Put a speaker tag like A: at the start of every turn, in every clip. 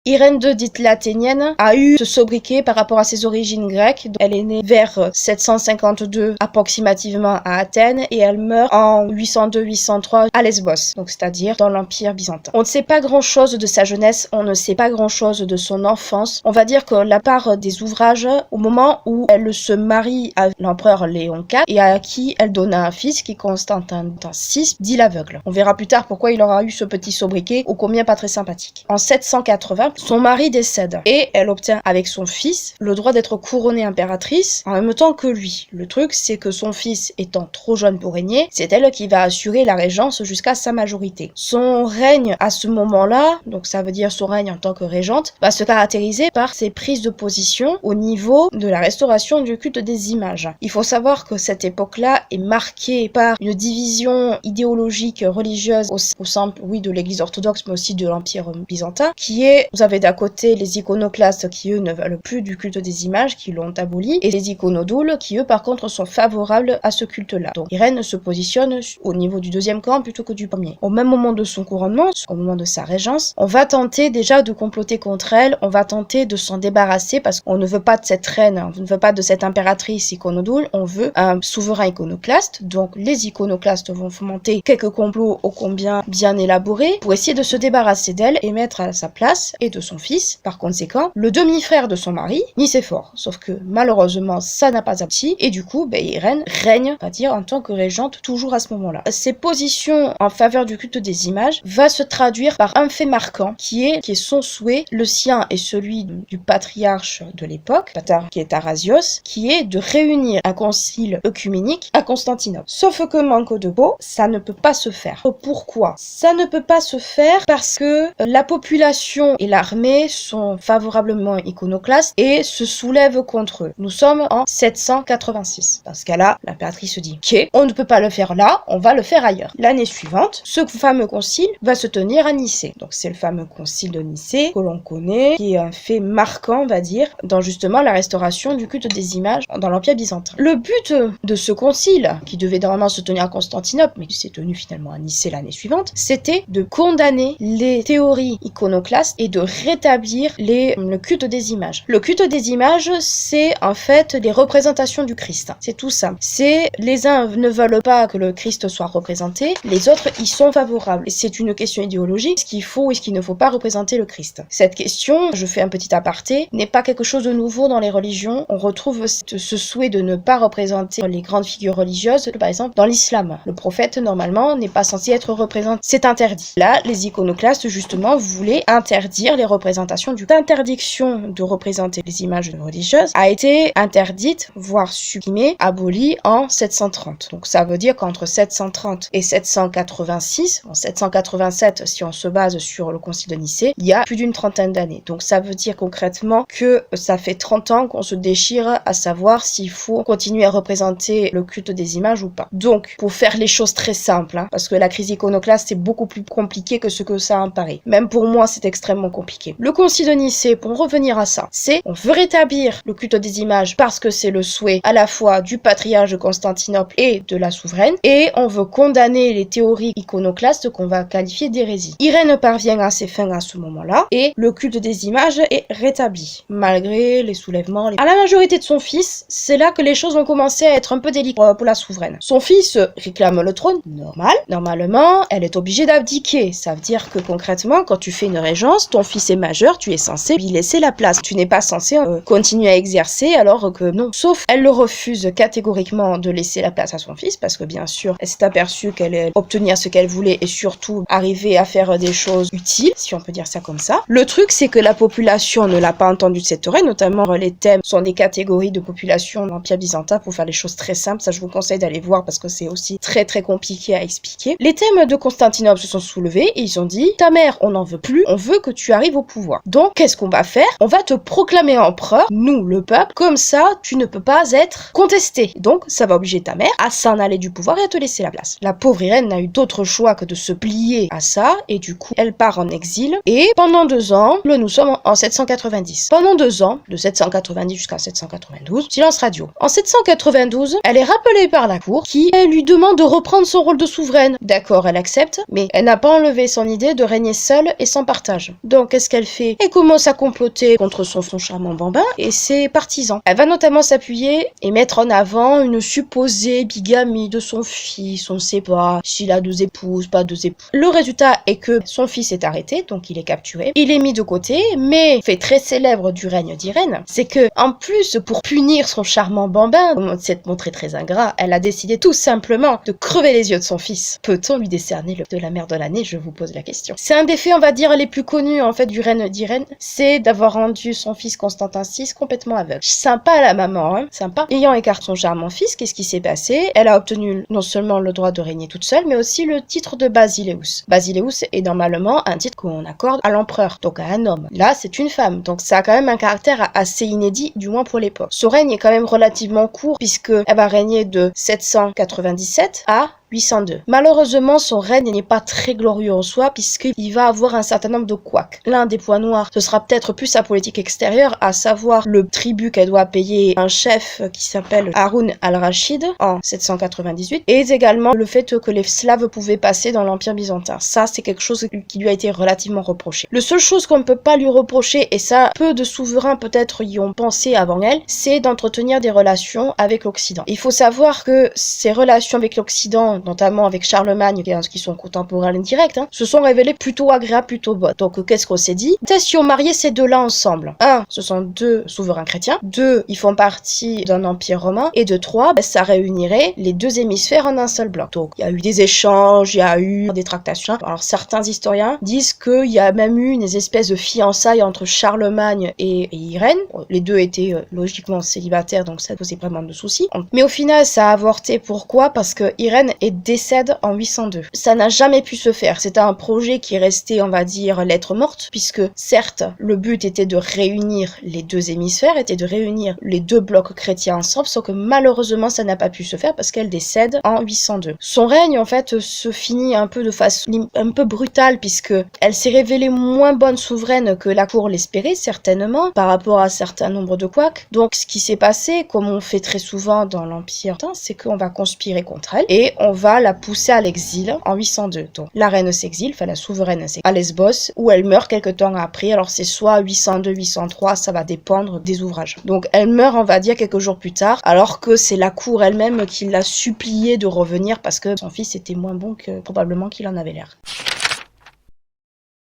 A: Irène II, dite l'Athénienne, a eu ce sobriquet par rapport à ses origines grecques. Elle est née vers 752 approximativement à Athènes et elle meurt en 802-803 à Lesbos, donc c'est-à-dire dans l'Empire byzantin. On ne sait pas grand-chose de sa jeunesse, on ne sait pas grand-chose de son enfance. On va dire que la part des ouvrages, au moment où elle se marie à l'empereur Léon IV et à qui elle donna un fils qui est Constantin VI, dit l'aveugle. On verra plus tard pourquoi il aura eu ce petit sobriquet, ô combien pas très sympathique. En 780, son mari décède et elle obtient avec son fils le droit d'être couronnée impératrice en même temps que lui. Le truc, c'est que son fils étant trop jeune pour régner, c'est elle qui va assurer la régence jusqu'à sa majorité. Son règne à ce moment-là, donc ça veut dire son règne en tant que régente, va se caractériser par ses prises de position au niveau de la restauration du culte des images. Il faut savoir que cette époque-là est marquée par une division idéologique religieuse au sein, oui, de l'église orthodoxe, mais aussi de l'Empire byzantin, qui est, vous avez d'un côté les iconoclastes qui, eux, ne veulent plus du culte des images, qui l'ont aboli, et les iconodoules qui, eux, par contre, sont favorables à ce culte-là. Donc Irène se positionne au niveau du deuxième camp plutôt que du premier. Au même moment de son couronnement, au moment de sa régence, on va tenter déjà de comploter contre elle, on va tenter de s'en débarrasser parce qu'on ne veut pas de cette reine, on ne veut pas de cette impératrice iconodoule, on veut un souverain iconoclaste. Donc les iconoclastes vont fomenter quelques complots ô combien bien élaborés pour essayer de se débarrasser d'elle et mettre à sa place, et de son fils, par conséquent, le demi-frère de son mari, Nicéphore. Sauf que malheureusement, ça n'a pas abouti, et du coup, Irène règne, on va dire, en tant que régente toujours à ce moment-là. Ses positions en faveur du culte des images va se traduire par un fait marquant qui est son souhait, le sien et celui du patriarche de l'époque, qui est Arasios, qui est de réunir un concile œcuménique à Constantinople. Sauf que manque de peau, ça ne peut pas se faire. Pourquoi? Ça ne peut pas se faire parce que la population et l'armée sont favorablement iconoclastes et se soulèvent contre eux. Nous sommes en 786. Dans ce cas-là, l'impératrice se dit « Ok, on ne peut pas le faire là, on va le faire ailleurs ». L'année suivante, ce fameux concile va se tenir à Nicée. Donc c'est le fameux concile de Nicée que l'on connaît, qui est un fait marquant, on va dire, dans justement la restauration du culte des images dans l'Empire byzantin. Le but de ce concile, qui devait normalement se tenir à Constantinople, mais qui s'est tenu finalement à Nicée l'année suivante, c'était de condamner les théories iconoclastes et de rétablir le culte des images. Le culte des images, c'est en fait les représentations du Christ. C'est tout simple. C'est les uns ne veulent pas que le Christ soit représenté, les autres y sont favorables. Et c'est une question idéologique, ce qu'il faut et ce qu'il ne faut pas représenter le Christ. Cette question, je fais un petit aparté, n'est pas quelque chose de nouveau dans les religions. On retrouve ce souhait de ne pas représenter les grandes figures religieuses, par exemple dans l'islam. Le prophète, normalement, n'est pas censé être représenté. C'est interdit. Là, les iconoclastes, justement, voulaient interdire les représentations. L'interdiction de représenter les images religieuses a été interdite, voire supprimée, abolie en 730. Donc ça veut dire qu'entre 730 et 786, en 787, si on se base sur le concile de Nicée, il y a plus d'une trentaine d'années. Donc ça veut dire concrètement que ça fait 30 ans qu'on se déchire à savoir s'il faut continuer à représenter le culte des images ou pas. Donc, pour faire les choses très simples, parce que la crise iconoclaste c'est beaucoup plus compliqué que ce que ça en paraît. Même pour moi, c'est extrêmement compliqué. Le concile de Nicée, pour revenir à ça, c'est on veut rétablir le culte des images parce que c'est le souhait à la fois du patriarche de Constantinople et de la souveraine, et on veut condamner les théories iconoclastes qu'on va qualifier d'hérésie. Irène parvient à ses fins à ce moment-là, et le culte des images est rétabli, malgré les soulèvements. À la majorité de son fils, c'est là que les choses ont commencé à être un peu délicates pour la souveraine. Son fils réclame le trône, normal. Normalement, elle est obligée d'abdiquer. Ça veut dire que concrètement, quand tu fais une régence, ton fils est majeur, tu es censé lui laisser la place. Tu n'es pas censé continuer à exercer alors que non. Sauf, elle le refuse catégoriquement de laisser la place à son fils parce que bien sûr, elle s'est aperçue qu'elle allait obtenir ce qu'elle voulait et surtout arriver à faire des choses utiles, si on peut dire ça comme ça. Le truc, c'est que la population ne l'a pas entendu de cette oreille, notamment les thèmes sont des catégories de population de l'Empire byzantin pour faire les choses très simples. Ça, je vous conseille d'aller voir parce que c'est aussi très très compliqué à expliquer. Les thèmes de Constantinople se sont soulevés et ils ont dit ta mère, on n'en veut plus, on veut que tu arrives au pouvoir. Donc, qu'est-ce qu'on va faire? On va te proclamer empereur, nous, le peuple, comme ça, tu ne peux pas être contesté. Donc, ça va obliger ta mère à s'en aller du pouvoir et à te laisser la place. La pauvre Irène n'a eu d'autre choix que de se plier à ça et du coup, elle part en exil et pendant 2 ans, nous sommes en 790. Pendant 2 ans, de 790 jusqu'à 792, silence radio. En 792, elle est rappelée par la cour qui lui demande de reprendre son rôle de souveraine. D'accord, elle accepte, mais elle n'a pas enlevé son idée de régner seule et sans partage. Donc, qu'est-ce qu'elle fait? Elle commence à comploter contre son charmant bambin et ses partisans. Elle va notamment s'appuyer et mettre en avant une supposée bigamie de son fils. On ne sait pas s'il a 2 épouses, pas 2 époux. Le résultat est que son fils est arrêté, donc il est capturé. Il est mis de côté, mais fait très célèbre du règne d'Irène, c'est que, en plus, pour punir son charmant bambin, s'être montré très ingrat, elle a décidé tout simplement de crever les yeux de son fils. Peut-on lui décerner le de la mère de l'année? Je vous pose la question. C'est un des faits, on va dire, les plus connus, en fait, du règne d'Irène, c'est d'avoir rendu son fils Constantin VI complètement aveugle. Sympa la maman, hein, sympa. Ayant écarté son charmant fils, qu'est-ce qui s'est passé? Elle a obtenu non seulement le droit de régner toute seule, mais aussi le titre de Basileus. Basileus est normalement un titre qu'on accorde à l'empereur, donc à un homme. Là, c'est une femme, donc ça a quand même un caractère assez inédit, du moins pour l'époque. Son règne est quand même relativement court, puisque elle va régner de 797 à 802. Malheureusement, son règne n'est pas très glorieux en soi, puisqu'il va avoir un certain nombre de couacs. L'un des points noirs, ce sera peut-être plus sa politique extérieure, à savoir le tribut qu'elle doit payer un chef qui s'appelle Haroun al-Rachid en 798, et également le fait que les Slaves pouvaient passer dans l'Empire byzantin. Ça, c'est quelque chose qui lui a été relativement reproché. La seule chose qu'on ne peut pas lui reprocher, et ça, peu de souverains peut-être y ont pensé avant elle, c'est d'entretenir des relations avec l'Occident. Il faut savoir que ces relations avec l'Occident, notamment avec Charlemagne, qui sont contemporains directs, se sont révélés plutôt agréables, plutôt bonnes. Donc qu'est-ce qu'on s'est dit? Peut-être si on mariait ces deux-là ensemble. 1, ce sont 2 souverains chrétiens. 2, ils font partie d'un empire romain. Et de 3, ça réunirait les 2 hémisphères en un seul bloc. Donc il y a eu des échanges, il y a eu des tractations. Alors certains historiens disent qu'il y a même eu une espèce de fiançailles entre Charlemagne et Irène. Les 2 étaient logiquement célibataires, donc ça posait vraiment de soucis. Mais au final, ça a avorté. Pourquoi? Parce que Irène décède en 802. Ça n'a jamais pu se faire. C'était un projet qui est resté, on va dire, lettre morte, puisque certes, le but était de réunir les 2 hémisphères, était de réunir les 2 blocs chrétiens ensemble, sauf que malheureusement, ça n'a pas pu se faire parce qu'elle décède en 802. Son règne, en fait, se finit un peu de façon un peu brutale, puisque elle s'est révélée moins bonne souveraine que la cour l'espérait, certainement, par rapport à un certain nombre de couacs. Donc, ce qui s'est passé, comme on fait très souvent dans l'Empire, c'est qu'on va conspirer contre elle, et on va la pousser à l'exil en 802. Donc, la reine s'exile, enfin la souveraine s'exile à Lesbos, où elle meurt quelques temps après. Alors c'est soit 802, 803, ça va dépendre des ouvrages. Donc elle meurt, on va dire, quelques jours plus tard, alors que c'est la cour elle-même qui l'a suppliée de revenir parce que son fils était moins bon que probablement qu'il en avait l'air.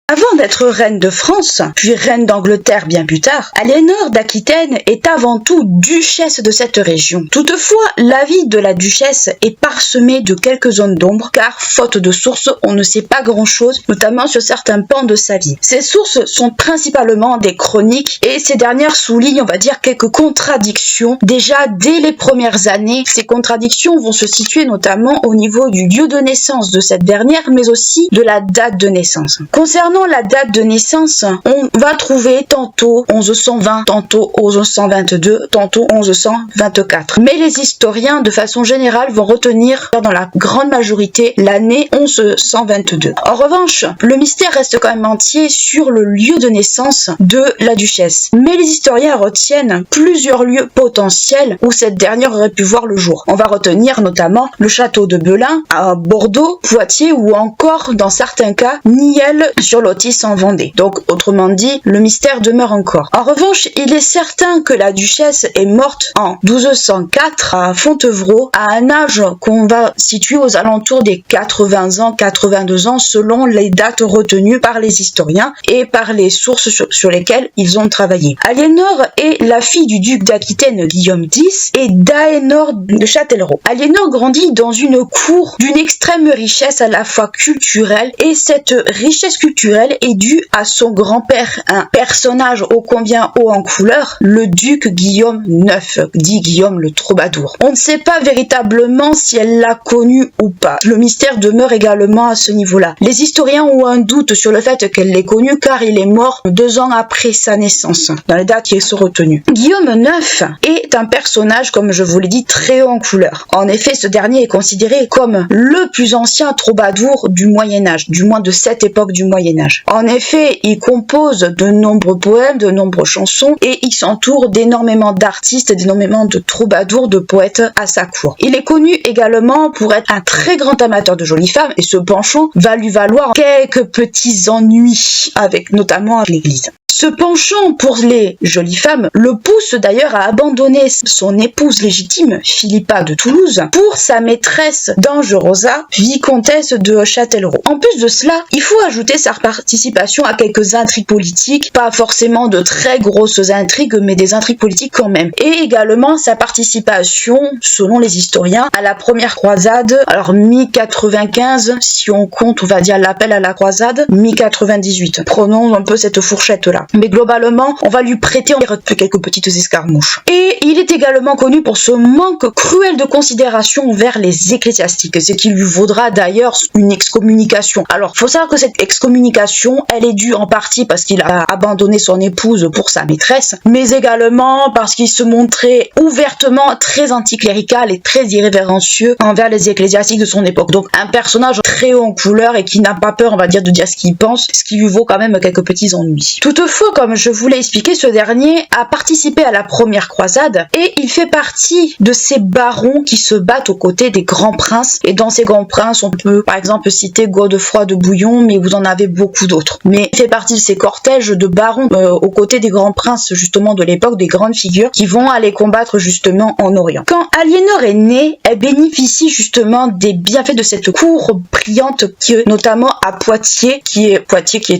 B: Avant d'être reine de France, puis reine d'Angleterre bien plus tard, Aliénor d'Aquitaine est avant tout duchesse de cette région. Toutefois, la vie de la duchesse est parsemée de quelques zones d'ombre, car faute de sources, on ne sait pas grand-chose, notamment sur certains pans de sa vie. Ces sources sont principalement des chroniques, et ces dernières soulignent, on va dire, quelques contradictions. Déjà, dès les premières années, ces contradictions vont se situer notamment au niveau du lieu de naissance de cette dernière, mais aussi de la date de naissance. Concernant la date de naissance, on va trouver tantôt 1120, tantôt 1122, tantôt 1124. Mais les historiens, de façon générale, vont retenir, dans la grande majorité, l'année 1122. En revanche, le mystère reste quand même entier sur le lieu de naissance de la duchesse. Mais les historiens retiennent plusieurs lieux potentiels où cette dernière aurait pu voir le jour. On va retenir notamment le château de Belin à Bordeaux, Poitiers ou encore, dans certains cas, Niel sur l'Otis en Vendée. Donc, autrement dit, le mystère demeure encore. En revanche, il est certain que la duchesse est morte en 1204 à Fontevraud, à un âge qu'on va situer aux alentours des 80 ans, 82 ans, selon les dates retenues par les historiens et par les sources sur lesquelles ils ont travaillé. Aliénor est la fille du duc d'Aquitaine Guillaume X et d'Aénor de Châtellerault. Aliénor grandit dans une cour d'une extrême richesse à la fois culturelle, et cette richesse culturelle est due à son grand-père, un personnage ô combien haut en couleur, le duc Guillaume IX, dit Guillaume le Troubadour. On ne sait pas véritablement si elle l'a connu ou pas. Le mystère demeure également à ce niveau-là. Les historiens ont un doute sur le fait qu'elle l'ait connu, car il est mort 2 ans après sa naissance, dans les dates qui sont retenues. Guillaume IX est un personnage, comme je vous l'ai dit, très haut en couleur. En effet, ce dernier est considéré comme le plus ancien troubadour du Moyen-Âge, du moins de cette époque du Moyen-Âge. Moyen-Âge. En effet, il compose de nombreux poèmes, de nombreuses chansons et il s'entoure d'énormément d'artistes, d'énormément de troubadours, de poètes à sa cour. Il est connu également pour être un très grand amateur de jolies femmes et ce penchant va lui valoir quelques petits ennuis avec notamment l'église. Ce penchant pour les jolies femmes le pousse d'ailleurs à abandonner son épouse légitime, Philippa de Toulouse, pour sa maîtresse d'Ange Rosa, vicomtesse de Châtellerault. En plus de cela, il faut ajouter sa participation à quelques intrigues politiques, pas forcément de très grosses intrigues, mais des intrigues politiques quand même. Et également sa participation, selon les historiens, à la première croisade, alors mi-95, si on compte, on va dire l'appel à la croisade, mi-98. Prenons un peu cette fourchette-là. Mais globalement, on va lui prêter quelques petites escarmouches. Et il est également connu pour ce manque cruel de considération envers les ecclésiastiques, ce qui lui vaudra d'ailleurs une excommunication. Alors, faut savoir que cette excommunication, elle est due en partie parce qu'il a abandonné son épouse pour sa maîtresse, mais également parce qu'il se montrait ouvertement très anticlérical et très irrévérencieux envers les ecclésiastiques de son époque. Donc, un personnage très haut en couleur et qui n'a pas peur, on va dire, de dire ce qu'il pense, ce qui lui vaut quand même quelques petits ennuis. Toutefois, comme je vous l'ai expliqué, ce dernier a participé à la première croisade et il fait partie de ces barons qui se battent aux côtés des grands princes. Et dans ces grands princes, on peut par exemple citer Godefroy de Bouillon, mais vous en avez beaucoup d'autres. Mais il fait partie de ces cortèges de barons aux côtés des grands princes justement de l'époque, des grandes figures qui vont aller combattre justement en Orient. Quand Aliénor est née, elle bénéficie justement des bienfaits de cette cour brillante qui est notamment à Poitiers qui est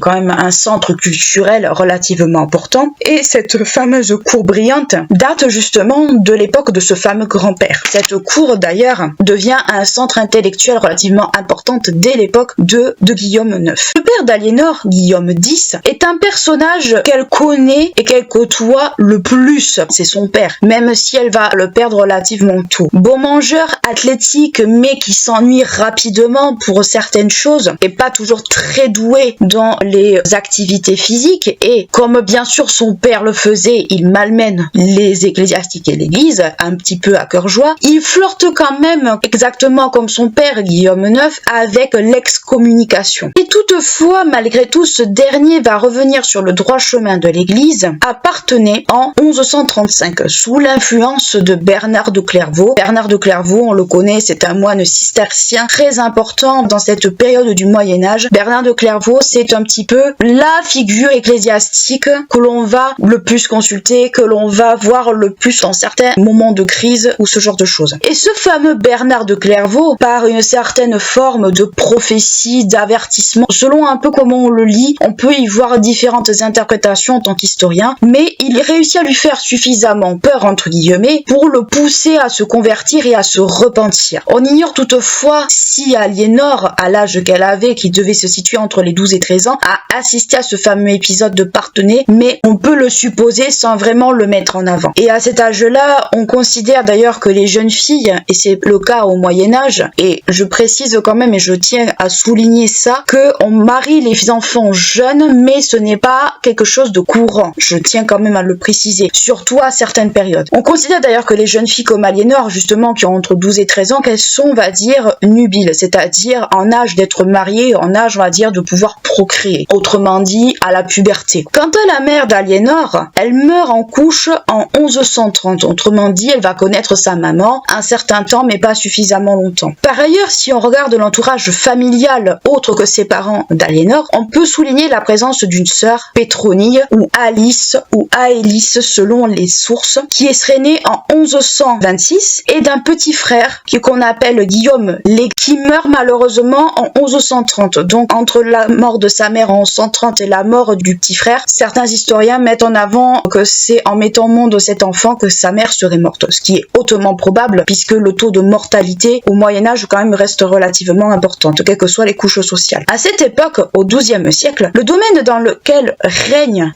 B: quand même un centre culturel relativement important. Et cette fameuse cour brillante date justement de l'époque de ce fameux grand-père. Cette cour d'ailleurs devient un centre intellectuel relativement important dès l'époque de Guillaume IX. Le père d'Aliénor, Guillaume X, est un personnage qu'elle connaît et qu'elle côtoie le plus. C'est son père, même si elle va le perdre relativement tôt. Beau mangeur, athlétique, mais qui s'ennuie rapidement pour certaines choses et pas toujours très doué dans les activités physiques. Et comme bien sûr son père le faisait, il malmène les ecclésiastiques et l'église, un petit peu à cœur joie. Il flirte quand même, exactement comme son père Guillaume IX, avec l'excommunication. Et toutefois, malgré tout, ce dernier va revenir sur le droit chemin de l'église, appartenait en 1135, sous l'influence de Bernard de Clairvaux. Bernard de Clairvaux, on le connaît, c'est un moine cistercien très important dans cette période du Moyen-Âge. Bernard de Clairvaux, c'est un petit peu la figure ecclésiastique que l'on va le plus consulter, que l'on va voir le plus dans certains moments de crise ou ce genre de choses. Et ce fameux Bernard de Clairvaux, par une certaine forme de prophétie, d'avertissement, selon un peu comment on le lit, on peut y voir différentes interprétations en tant qu'historien, mais il réussit à lui faire suffisamment peur, entre guillemets, pour le pousser à se convertir et à se repentir. On ignore toutefois si Aliénor, à l'âge qu'elle avait, qui devait se situer entre les 12 et 13 ans, a assisté à ce fameux épisode de Parthenay, mais on peut le supposer sans vraiment le mettre en avant. Et à cet âge-là, on considère d'ailleurs que les jeunes filles, et c'est le cas au Moyen-Âge, et je précise quand même, et je tiens à souligner ça, qu'on marie les enfants jeunes, mais ce n'est pas quelque chose de courant. Je tiens quand même à le préciser, surtout à certaines périodes. On considère d'ailleurs que les jeunes filles comme Aliénor, justement, qui ont entre 12 et 13 ans, qu'elles sont, on va dire, nubiles, c'est-à-dire en âge d'être mariées, en âge, on va dire, de pouvoir procréer. Autrement dit, à la puberté. Quant à la mère d'Aliénor, elle meurt en couche en 1130. Autrement dit, elle va connaître sa maman un certain temps, mais pas suffisamment longtemps. Par ailleurs, si on regarde l'entourage familial autre que ses parents d'Aliénor, on peut souligner la présence d'une sœur, Pétronille, ou Alice, ou Aélis, selon les sources, qui serait née en 1126, et d'un petit frère, qu'on appelle Guillaume l'Aigu, qui meurt malheureusement en 1130. Donc, entre la mort de sa mère en 1130 et la mort du petit frère, certains historiens mettent en avant que c'est en mettant au monde cet enfant que sa mère serait morte, ce qui est hautement probable puisque le taux de mortalité au Moyen-Âge quand même reste relativement important, quelles que soient les couches sociales. À cette époque, au XIIe siècle, le domaine dans lequel règne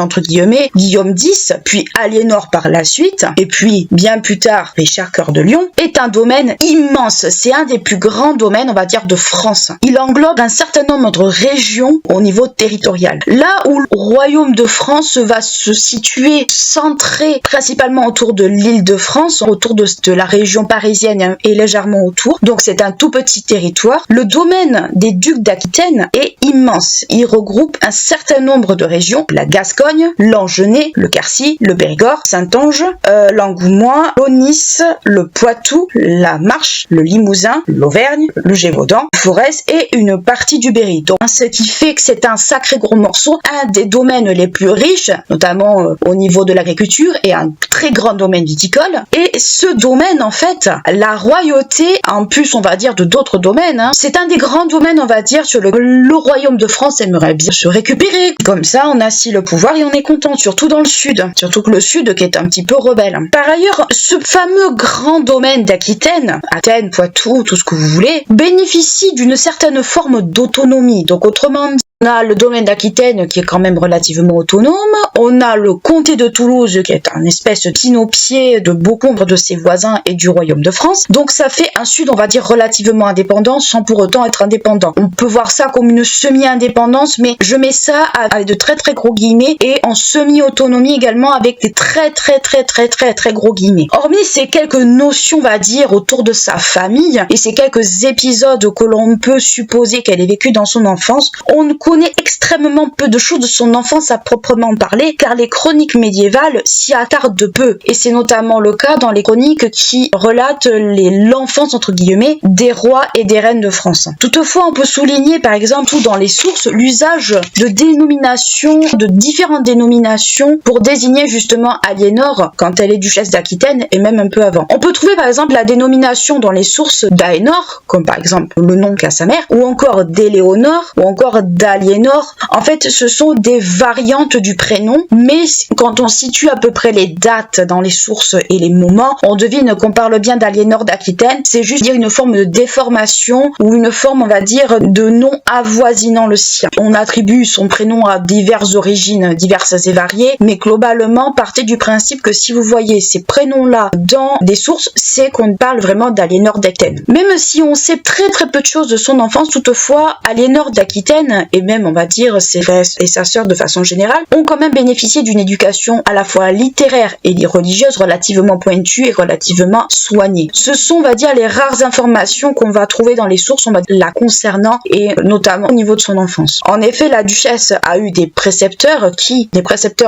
B: entre guillemets, Guillaume X, puis Aliénor par la suite, et puis bien plus tard Richard Cœur de Lion, est un domaine immense. C'est un des plus grands domaines, on va dire, de France. Il englobe un certain nombre de régions au niveau territorial. Là où royaume de France va se situer centré principalement autour de l'Île-de-France, autour de la région parisienne et légèrement autour. Donc c'est un tout petit territoire. Le domaine des ducs d'Aquitaine est immense. Il regroupe un certain nombre de régions, la Gascogne, l'Angenais, le Quercy, le Périgord, Saintonge, l'Angoumois, l'Aunis, le Poitou, la Marche, le Limousin, l'Auvergne, le Gévaudan, Forez et une partie du Berry. Donc ce qui fait que c'est un sacré gros morceau, un des domaines les plus riches, notamment au niveau de l'agriculture, et un très grand domaine viticole. Et ce domaine, en fait, la royauté, en plus on va dire de d'autres domaines, c'est un des grands domaines, on va dire, sur le royaume de France aimerait bien se récupérer. Comme ça, on assit le pouvoir et on est content, surtout dans le sud. Surtout que le sud qui est un petit peu rebelle. Par ailleurs, ce fameux grand domaine d'Aquitaine, Athènes, Poitou, tout ce que vous voulez, bénéficie d'une certaine forme d'autonomie. Donc autrement dit, on a le domaine d'Aquitaine qui est quand même relativement autonome. On a le comté de Toulouse qui est un espèce d'inopié de beaucoup de ses voisins et du royaume de France. Donc ça fait un sud, on va dire, relativement indépendant sans pour autant être indépendant. On peut voir ça comme une semi-indépendance, mais je mets ça avec de très très gros guillemets et en semi-autonomie également avec des très gros guillemets. Hormis ces quelques notions, on va dire, autour de sa famille et ces quelques épisodes que l'on peut supposer qu'elle ait vécu dans son enfance, on ne connaît extrêmement peu de choses de son enfance à proprement parler, car les chroniques médiévales s'y attardent peu. Et c'est notamment le cas dans les chroniques qui relatent l'enfance, entre guillemets, des rois et des reines de France. Toutefois, on peut souligner, par exemple, tout dans les sources, l'usage de dénominations, de différentes dénominations pour désigner justement Aliénor quand elle est duchesse d'Aquitaine et même un peu avant. On peut trouver par exemple la dénomination dans les sources d'Aénor, comme par exemple le nom qu'a sa mère, ou encore d'Éléonore, ou encore d'Aliénor. En fait, ce sont des variantes du prénom, mais quand on situe à peu près les dates dans les sources et les moments, on devine qu'on parle bien d'Aliénor d'Aquitaine. C'est juste dire une forme de déformation ou une forme, on va dire, de nom avoisinant le sien. On attribue son prénom à diverses origines, diverses et variées, mais globalement, partez du principe que si vous voyez ces prénoms-là dans des sources, c'est qu'on parle vraiment d'Aliénor d'Aquitaine. Même si on sait très peu de choses de son enfance, toutefois, Aliénor d'Aquitaine, et même, on va dire, ses frères et sa sœur de façon générale, ont quand même bénéficié d'une éducation à la fois littéraire et religieuse relativement pointue et relativement soignée. Ce sont, on va dire, les rares informations qu'on va trouver dans les sources, on va dire, la concernant, et notamment au niveau de son enfance. En effet, la duchesse a eu des précepteurs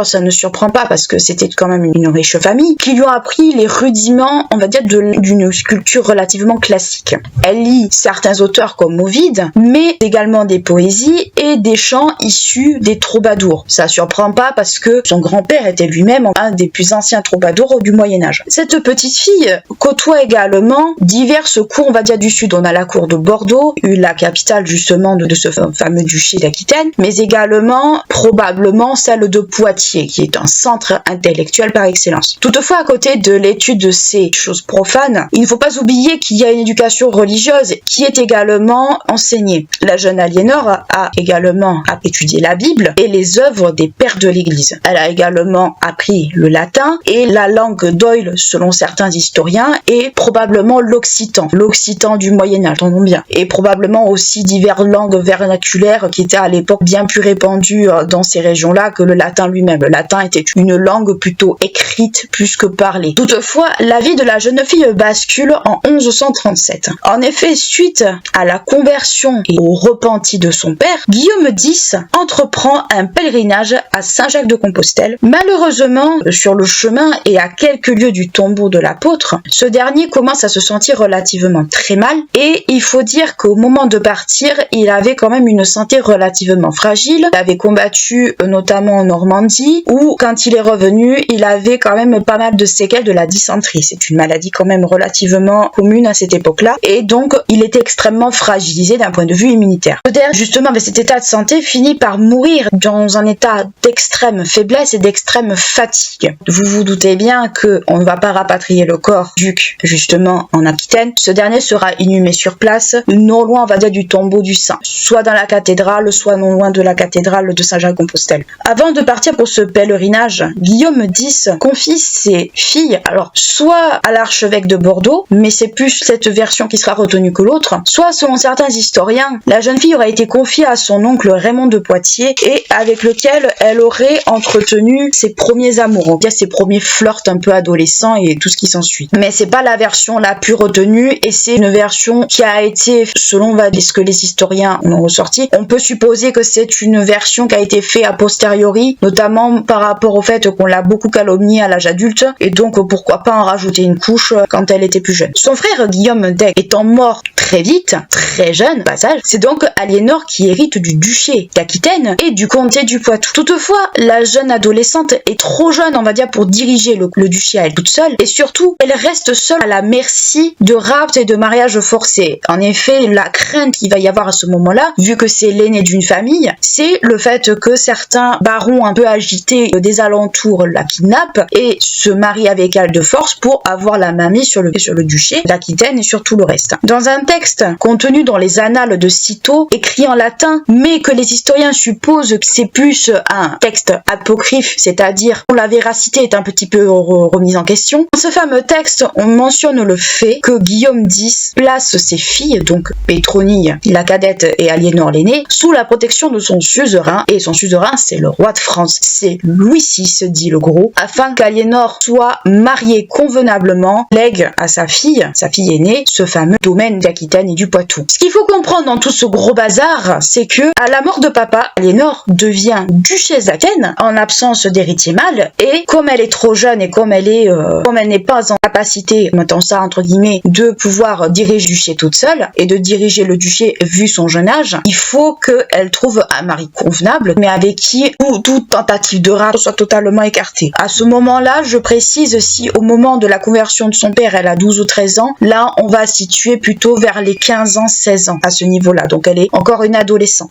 B: ça ne surprend pas parce que c'était quand même une riche famille, qui lui ont appris les rudiments, on va dire, d'une culture relativement classique. Elle lit certains auteurs comme Ovide, mais également des poésies et des chants issus des troubadours. Ça surprend pas parce que son grand-père était lui-même un des plus anciens troubadours du Moyen-Âge. Cette petite fille côtoie également diverses cours, on va dire, du Sud. On a la cour de Bordeaux, la capitale justement de ce fameux duché d'Aquitaine, mais également probablement celle de Poitiers, qui est un centre intellectuel par excellence. Toutefois, à côté de l'étude de ces choses profanes, il ne faut pas oublier qu'il y a une éducation religieuse qui est également enseignée. La jeune Aliénor a également étudié la Bible et les œuvres des pères de l'Église. Elle a également appris le latin et la langue d'Oïl, selon certains historiens, et probablement l'occitan du Moyen-Âge, entendons bien, et probablement aussi diverses langues vernaculaires qui étaient à l'époque bien plus répandues dans ces régions-là que le latin lui-même. Le latin était une langue plutôt écrite plus que parlée. Toutefois, la vie de la jeune fille bascule en 1137. En effet, suite à la conversion et au repenti de son père, Guillaume X entreprend un pèlerinage à Saint-Jacques-de-Compostelle. Malheureusement, sur le chemin et à quelques lieues du tombeau de l'apôtre, ce dernier commence à se sentir relativement très mal et il faut dire qu'au moment de partir, il avait quand même une santé relativement fragile. Il avait combattu notamment en Normandie où, quand il est revenu, il avait quand même pas mal de séquelles de la dysenterie. C'est une maladie quand même relativement commune à cette époque-là et donc il était extrêmement fragilisé d'un point de vue immunitaire. Peut-être justement avec cet état de santé finit par mourir dans un état d'extrême faiblesse et d'extrême fatigue. Vous vous doutez bien qu'on ne va pas rapatrier le corps du duc justement en Aquitaine. Ce dernier sera inhumé sur place, non loin on va dire du tombeau du saint, soit dans la cathédrale, soit non loin de la cathédrale de Saint-Jacques-de-Compostelle. Avant de partir pour ce pèlerinage, Guillaume X confie ses filles, alors soit à l'archevêque de Bordeaux, mais c'est plus cette version qui sera retenue que l'autre, soit selon certains historiens, la jeune fille aurait été confiée à son oncle Raymond de Poitiers et avec lequel elle aurait entretenu ses premiers amours, bien ses premiers flirts un peu adolescents et tout ce qui s'ensuit. Mais c'est pas la version la plus retenue et c'est une version qui a été, selon ce que les historiens en ont ressorti, on peut supposer que c'est une version qui a été faite a posteriori, notamment par rapport au fait qu'on l'a beaucoup calomniée à l'âge adulte et donc pourquoi pas en rajouter une couche quand elle était plus jeune. Son frère Guillaume d'Aigle étant mort très vite, très jeune, passage, c'est donc Aliénor qui hérite du duché d'Aquitaine et du comté du Poitou. Toutefois, la jeune adolescente est trop jeune, on va dire, pour diriger le duché à elle toute seule et surtout, elle reste seule à la merci de rapts et de mariages forcés. En effet, la crainte qu'il va y avoir à ce moment-là, vu que c'est l'aîné d'une famille, c'est le fait que certains barons un peu agités des alentours la kidnappent et se marient avec elle de force pour avoir la main mise sur le duché d'Aquitaine et sur tout le reste. Dans un texte contenu dans les annales de Cîteaux, écrit en latin, mais que les historiens supposent que c'est plus un texte apocryphe, c'est-à-dire dont la véracité est un petit peu remise en question. Dans ce fameux texte, on mentionne le fait que Guillaume X place ses filles, donc Pétronille, la cadette, et Aliénor l'aînée, sous la protection de son suzerain, et son suzerain c'est le roi de France, c'est Louis VI, dit le Gros, afin qu'Aliénor soit mariée convenablement, lègue à sa fille aînée, ce fameux domaine d'Aquitaine et du Poitou. Ce qu'il faut comprendre dans tout ce gros bazar, c'est que à la mort de papa, Aliénor devient duchesse d'Aquitaine en absence d'héritier mâle, et comme elle est trop jeune et comme elle n'est pas en capacité, mettons ça entre guillemets, de pouvoir diriger le duché toute seule et de diriger le duché vu son jeune âge, il faut qu'elle trouve un mari convenable, mais avec qui toute tentative de rapt soit totalement écartée. À ce moment-là, je précise, si au moment de la conversion de son père, elle a 12 ou 13 ans, là, on va situer plutôt vers les 15 ans, 16 ans, à ce niveau-là. Donc, elle est encore une adolescente.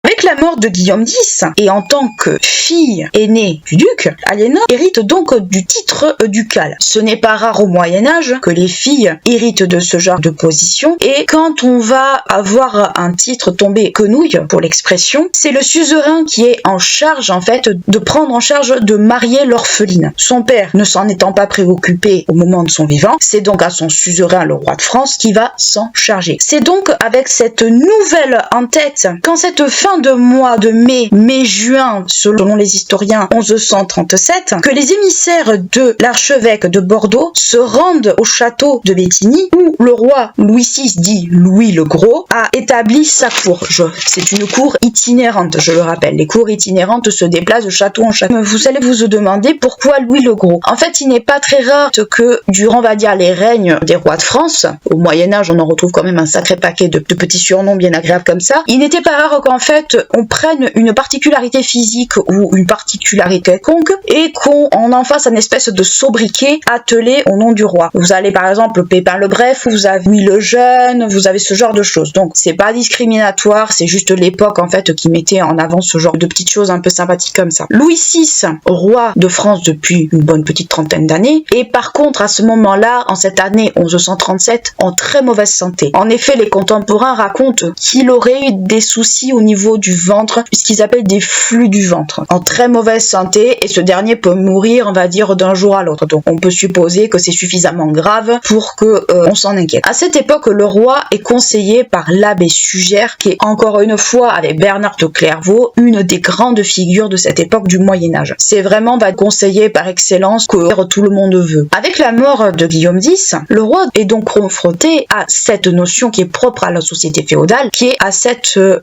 B: Avec la mort de Guillaume X, et en tant que fille aînée du duc, Aliénor hérite donc du titre ducal. Ce n'est pas rare au Moyen-Âge que les filles héritent de ce genre de position, et quand on va avoir un titre tombé quenouille, pour l'expression, c'est le suzerain qui est en charge, en fait, de prendre en charge de marier l'orpheline. Son père ne s'en étant pas préoccupé au moment de son vivant, c'est donc à son suzerain, le roi de France, qui va s'en charger. C'est donc avec cette nouvelle en tête, quand cette fin de mois de mai-juin, selon les historiens 1137, que les émissaires de l'archevêque de Bordeaux se rendent au château de Bétigny, où le roi Louis VI, dit Louis le Gros, a établi sa cour. C'est une cour itinérante, je le rappelle. Les cours itinérantes se déplacent de château en château. Vous allez vous demander pourquoi Louis le Gros. En fait, il n'est pas très rare que durant, on va dire, les règnes des rois de France, au Moyen-Âge, on en retrouve quand même un sacré paquet de petits surnoms bien agréables comme ça, il n'était pas rare qu'en fait, on prenne une particularité physique ou une particularité quelconque et qu'on en fasse une espèce de sobriquet attelé au nom du roi. Vous avez par exemple Pépin le Bref, vous avez Louis le Jeune, vous avez ce genre de choses. Donc c'est pas discriminatoire, c'est juste l'époque en fait qui mettait en avant ce genre de petites choses un peu sympathiques comme ça. Louis VI, roi de France depuis une bonne petite trentaine d'années, et par contre à ce moment-là, en cette année 1137, en très mauvaise santé. En effet, les contemporains racontent qu'il aurait eu des soucis au niveau du ventre, puisqu'ils appellent des flux du ventre, en très mauvaise santé, et ce dernier peut mourir, on va dire, d'un jour à l'autre. Donc on peut supposer que c'est suffisamment grave pour que on s'en inquiète. À cette époque, le roi est conseillé par l'abbé Sugère, qui est encore une fois, avec Bernard de Clairvaux, une des grandes figures de cette époque du Moyen-Âge. C'est vraiment conseiller par excellence que tout le monde veut. Avec la mort de Guillaume X, le roi est donc confronté à cette notion qui est propre à la société féodale, qui est à ce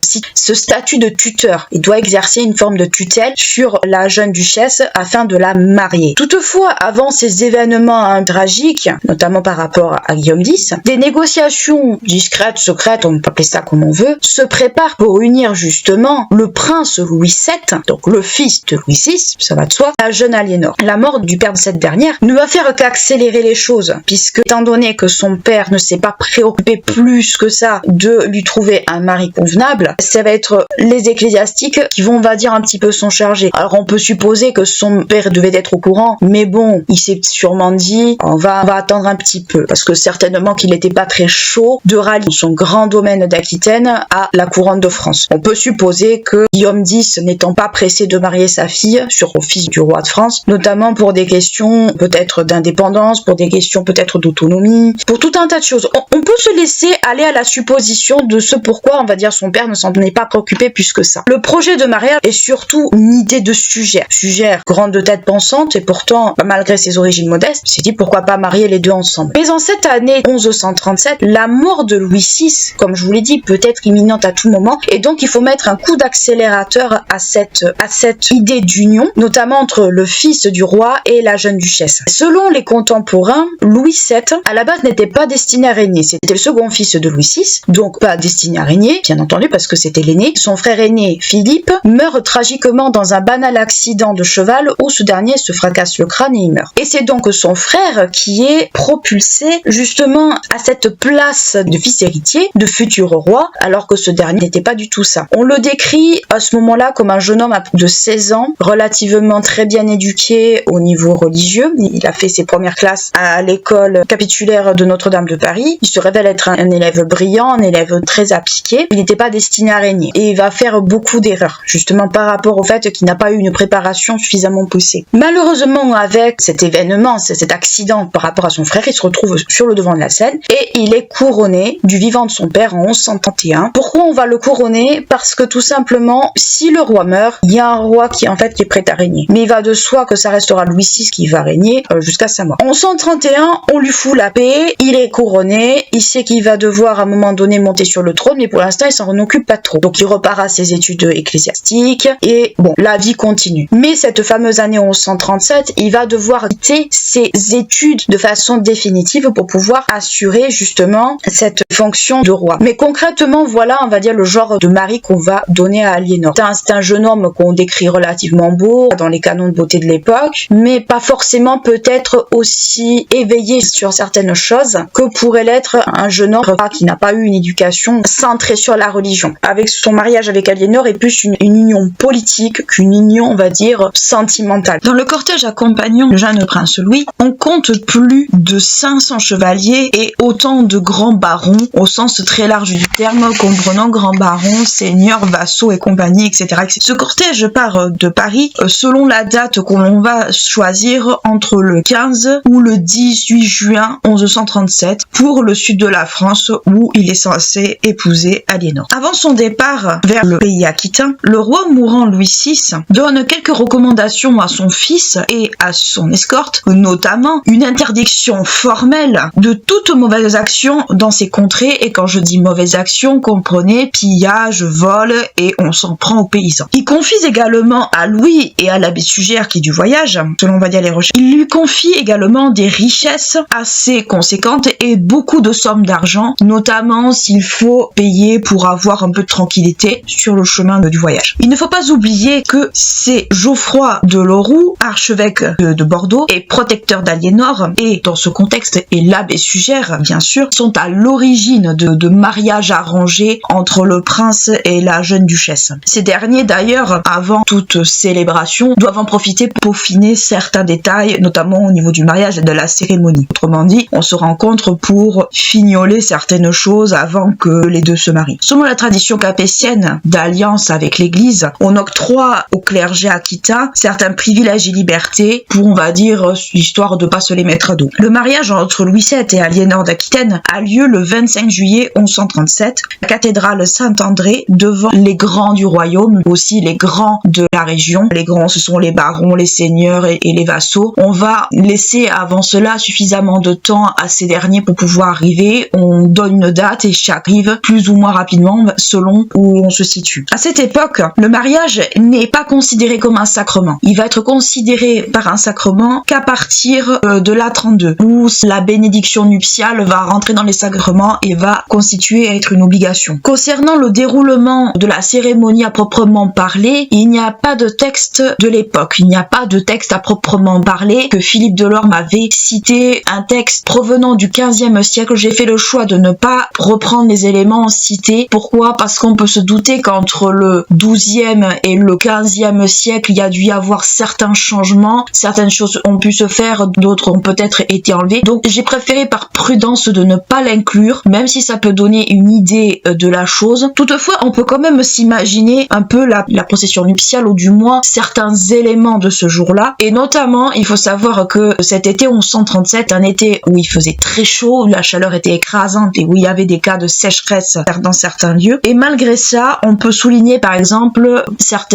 B: statut de tuteur. Il doit exercer une forme de tutelle sur la jeune duchesse afin de la marier. Toutefois, avant ces événements tragiques, notamment par rapport à Guillaume X, des négociations discrètes, secrètes, on peut appeler ça comme on veut, se préparent pour unir justement le prince Louis VII, donc le fils de Louis VI, ça va de soi, la jeune Aliénor. La mort du père de cette dernière ne va faire qu'accélérer les choses, puisque étant donné que son père ne s'est pas préoccupé plus que ça de lui trouver un mari convenable, ça va être les ecclésiastiques qui vont, on va dire, un petit peu s'en charger. Alors on peut supposer que son père devait être au courant, mais bon, il s'est sûrement dit, on va attendre un petit peu, parce que certainement qu'il n'était pas très chaud de rallier son grand domaine d'Aquitaine à la couronne de France. On peut supposer que Guillaume X, n'étant pas pressé de marier sa fille au fils du roi de France, notamment pour des questions peut-être d'indépendance, pour des questions peut-être d'autonomie, pour tout un tas de choses. On peut se laisser aller à la supposition de ce pourquoi, on va dire, son père ne s'en est pas préoccupé plus que ça. Le projet de mariage est surtout une idée de Suger. Suger, grande de tête pensante, et pourtant, malgré ses origines modestes, s'est dit pourquoi pas marier les deux ensemble. Mais en cette année 1137, la mort de Louis VI, comme je vous l'ai dit, peut être imminente à tout moment, et donc il faut mettre un coup d'accélérateur à cette idée d'union, notamment entre le fils du roi et la jeune duchesse. Selon les contemporains, Louis VII, à la base, n'était pas destiné à régner. C'était le second fils de Louis VI, donc pas destiné à régner, bien entendu, parce que c'était l'aîné. Son frère aîné, Philippe, meurt tragiquement dans un banal accident de cheval où ce dernier se fracasse le crâne et il meurt. Et c'est donc son frère qui est propulsé justement à cette place de fils héritier, de futur roi, alors que ce dernier n'était pas du tout ça. On le décrit à ce moment-là comme un jeune homme de 16 ans, relativement très bien éduqué au niveau religieux. Il a fait ses premières classes à l'école capitulaire de Notre-Dame de Paris. Il se révèle être un élève brillant, un élève très appliqué. Il n'était pas destiné à régner. Et il va faire beaucoup d'erreurs, justement par rapport au fait qu'il n'a pas eu une préparation suffisamment poussée. Malheureusement, avec cet événement, cet accident par rapport à son frère, il se retrouve sur le devant de la scène et il est couronné du vivant de son père en 1131. Pourquoi on va le couronner? Parce que tout simplement, si le roi meurt, il y a un roi qui est prêt à régner. Mais il va de soi que ça restera Louis VI qui va régner jusqu'à sa mort. En 1131, on lui fout la paix, il est couronné, il sait qu'il va devoir à un moment donné monter sur le trône, mais pour l'instant il s'en occupe pas trop. Donc il repart à ses études ecclésiastiques et bon, la vie continue. Mais cette fameuse année 1137, il va devoir quitter ses études de façon définitive pour pouvoir assurer justement cette fonction de roi. Mais concrètement, voilà, on va dire le genre de mari qu'on va donner à Aliénor. C'est un jeune homme qu'on décrit relativement beau dans les canons de beauté de l'époque, mais pas forcément peut-être aussi éveillé sur certaines choses que pourrait l'être un jeune homme qui n'a pas eu une éducation centrée sur la religion. Avec son mariage avec Aliénor est plus une union politique qu'une union, on va dire, sentimentale. Dans le cortège accompagnant le jeune prince Louis, on compte plus de 500 chevaliers et autant de grands barons au sens très large du terme, comprenant grands barons, seigneurs, vassaux et compagnie, etc. Ce cortège part de Paris selon la date qu'on va choisir entre le 15 ou le 18 juin 1137 pour le sud de la France où il est censé épouser Aliénor. Avant son départ vers le pays aquitain, le roi mourant Louis VI donne quelques recommandations à son fils et à son escorte, notamment une interdiction formelle de toute mauvaise action dans ces contrées, et quand je dis mauvaise action, comprenez pillage, vol, et on s'en prend aux paysans. Il confie également à Louis et à l'abbé Suger qui est du voyage, selon on va dire les recherches, il lui confie également des richesses assez conséquentes et beaucoup de sommes d'argent, notamment s'il faut payer pour avoir un peu de tranquillité sur le chemin du voyage. Il ne faut pas oublier que c'est Geoffroy de Loroux, archevêque de Bordeaux et protecteur d'Aliénor, et dans ce contexte, et l'abbé Suger, bien sûr, sont à l'origine de mariages arrangés entre le prince et la jeune duchesse. Ces derniers, d'ailleurs, avant toute célébration, doivent en profiter pour peaufiner certains détails, notamment au niveau du mariage et de la cérémonie. Autrement dit, on se rencontre pour fignoler certaines choses avant que les deux se marient. Selon la tradition capétienne d'alliance avec l'église, on octroie au clergé aquitain certains privilèges et libertés pour, on va dire, histoire de pas se les mettre à dos. Le mariage entre Louis VII et Aliénor d'Aquitaine a lieu le 25 juillet 1137 à la cathédrale Saint-André devant les grands du royaume, aussi les grands de la région. Les grands, ce sont les barons, les seigneurs et les vassaux. On va laisser avant cela suffisamment de temps à ces derniers pour pouvoir arriver. On donne une date et chaque arrive plus ou moins rapidement selon où on se situe. À cette époque, le mariage n'est pas considéré comme un sacrement. Il va être considéré par un sacrement qu'à partir de l'A32, où la bénédiction nuptiale va rentrer dans les sacrements et va constituer à être une obligation. Concernant le déroulement de la cérémonie à proprement parler, il n'y a pas de texte de l'époque. Il n'y a pas de texte à proprement parler que Philippe Delorme avait cité, un texte provenant du 15e siècle. J'ai fait le choix de ne pas reprendre les éléments cités. Pourquoi? Parce qu'on peut se douter penser qu'entre le 12e et le 15e siècle, il y a dû y avoir certains changements, certaines choses ont pu se faire, d'autres ont peut-être été enlevées. Donc j'ai préféré par prudence de ne pas l'inclure, même si ça peut donner une idée de la chose. Toutefois, on peut quand même s'imaginer un peu la procession nuptiale, ou du moins certains éléments de ce jour-là. Et notamment, il faut savoir que cet été 1137, un été où il faisait très chaud, où la chaleur était écrasante et où il y avait des cas de sécheresse dans certains lieux. Et malgré ça, on peut souligner par exemple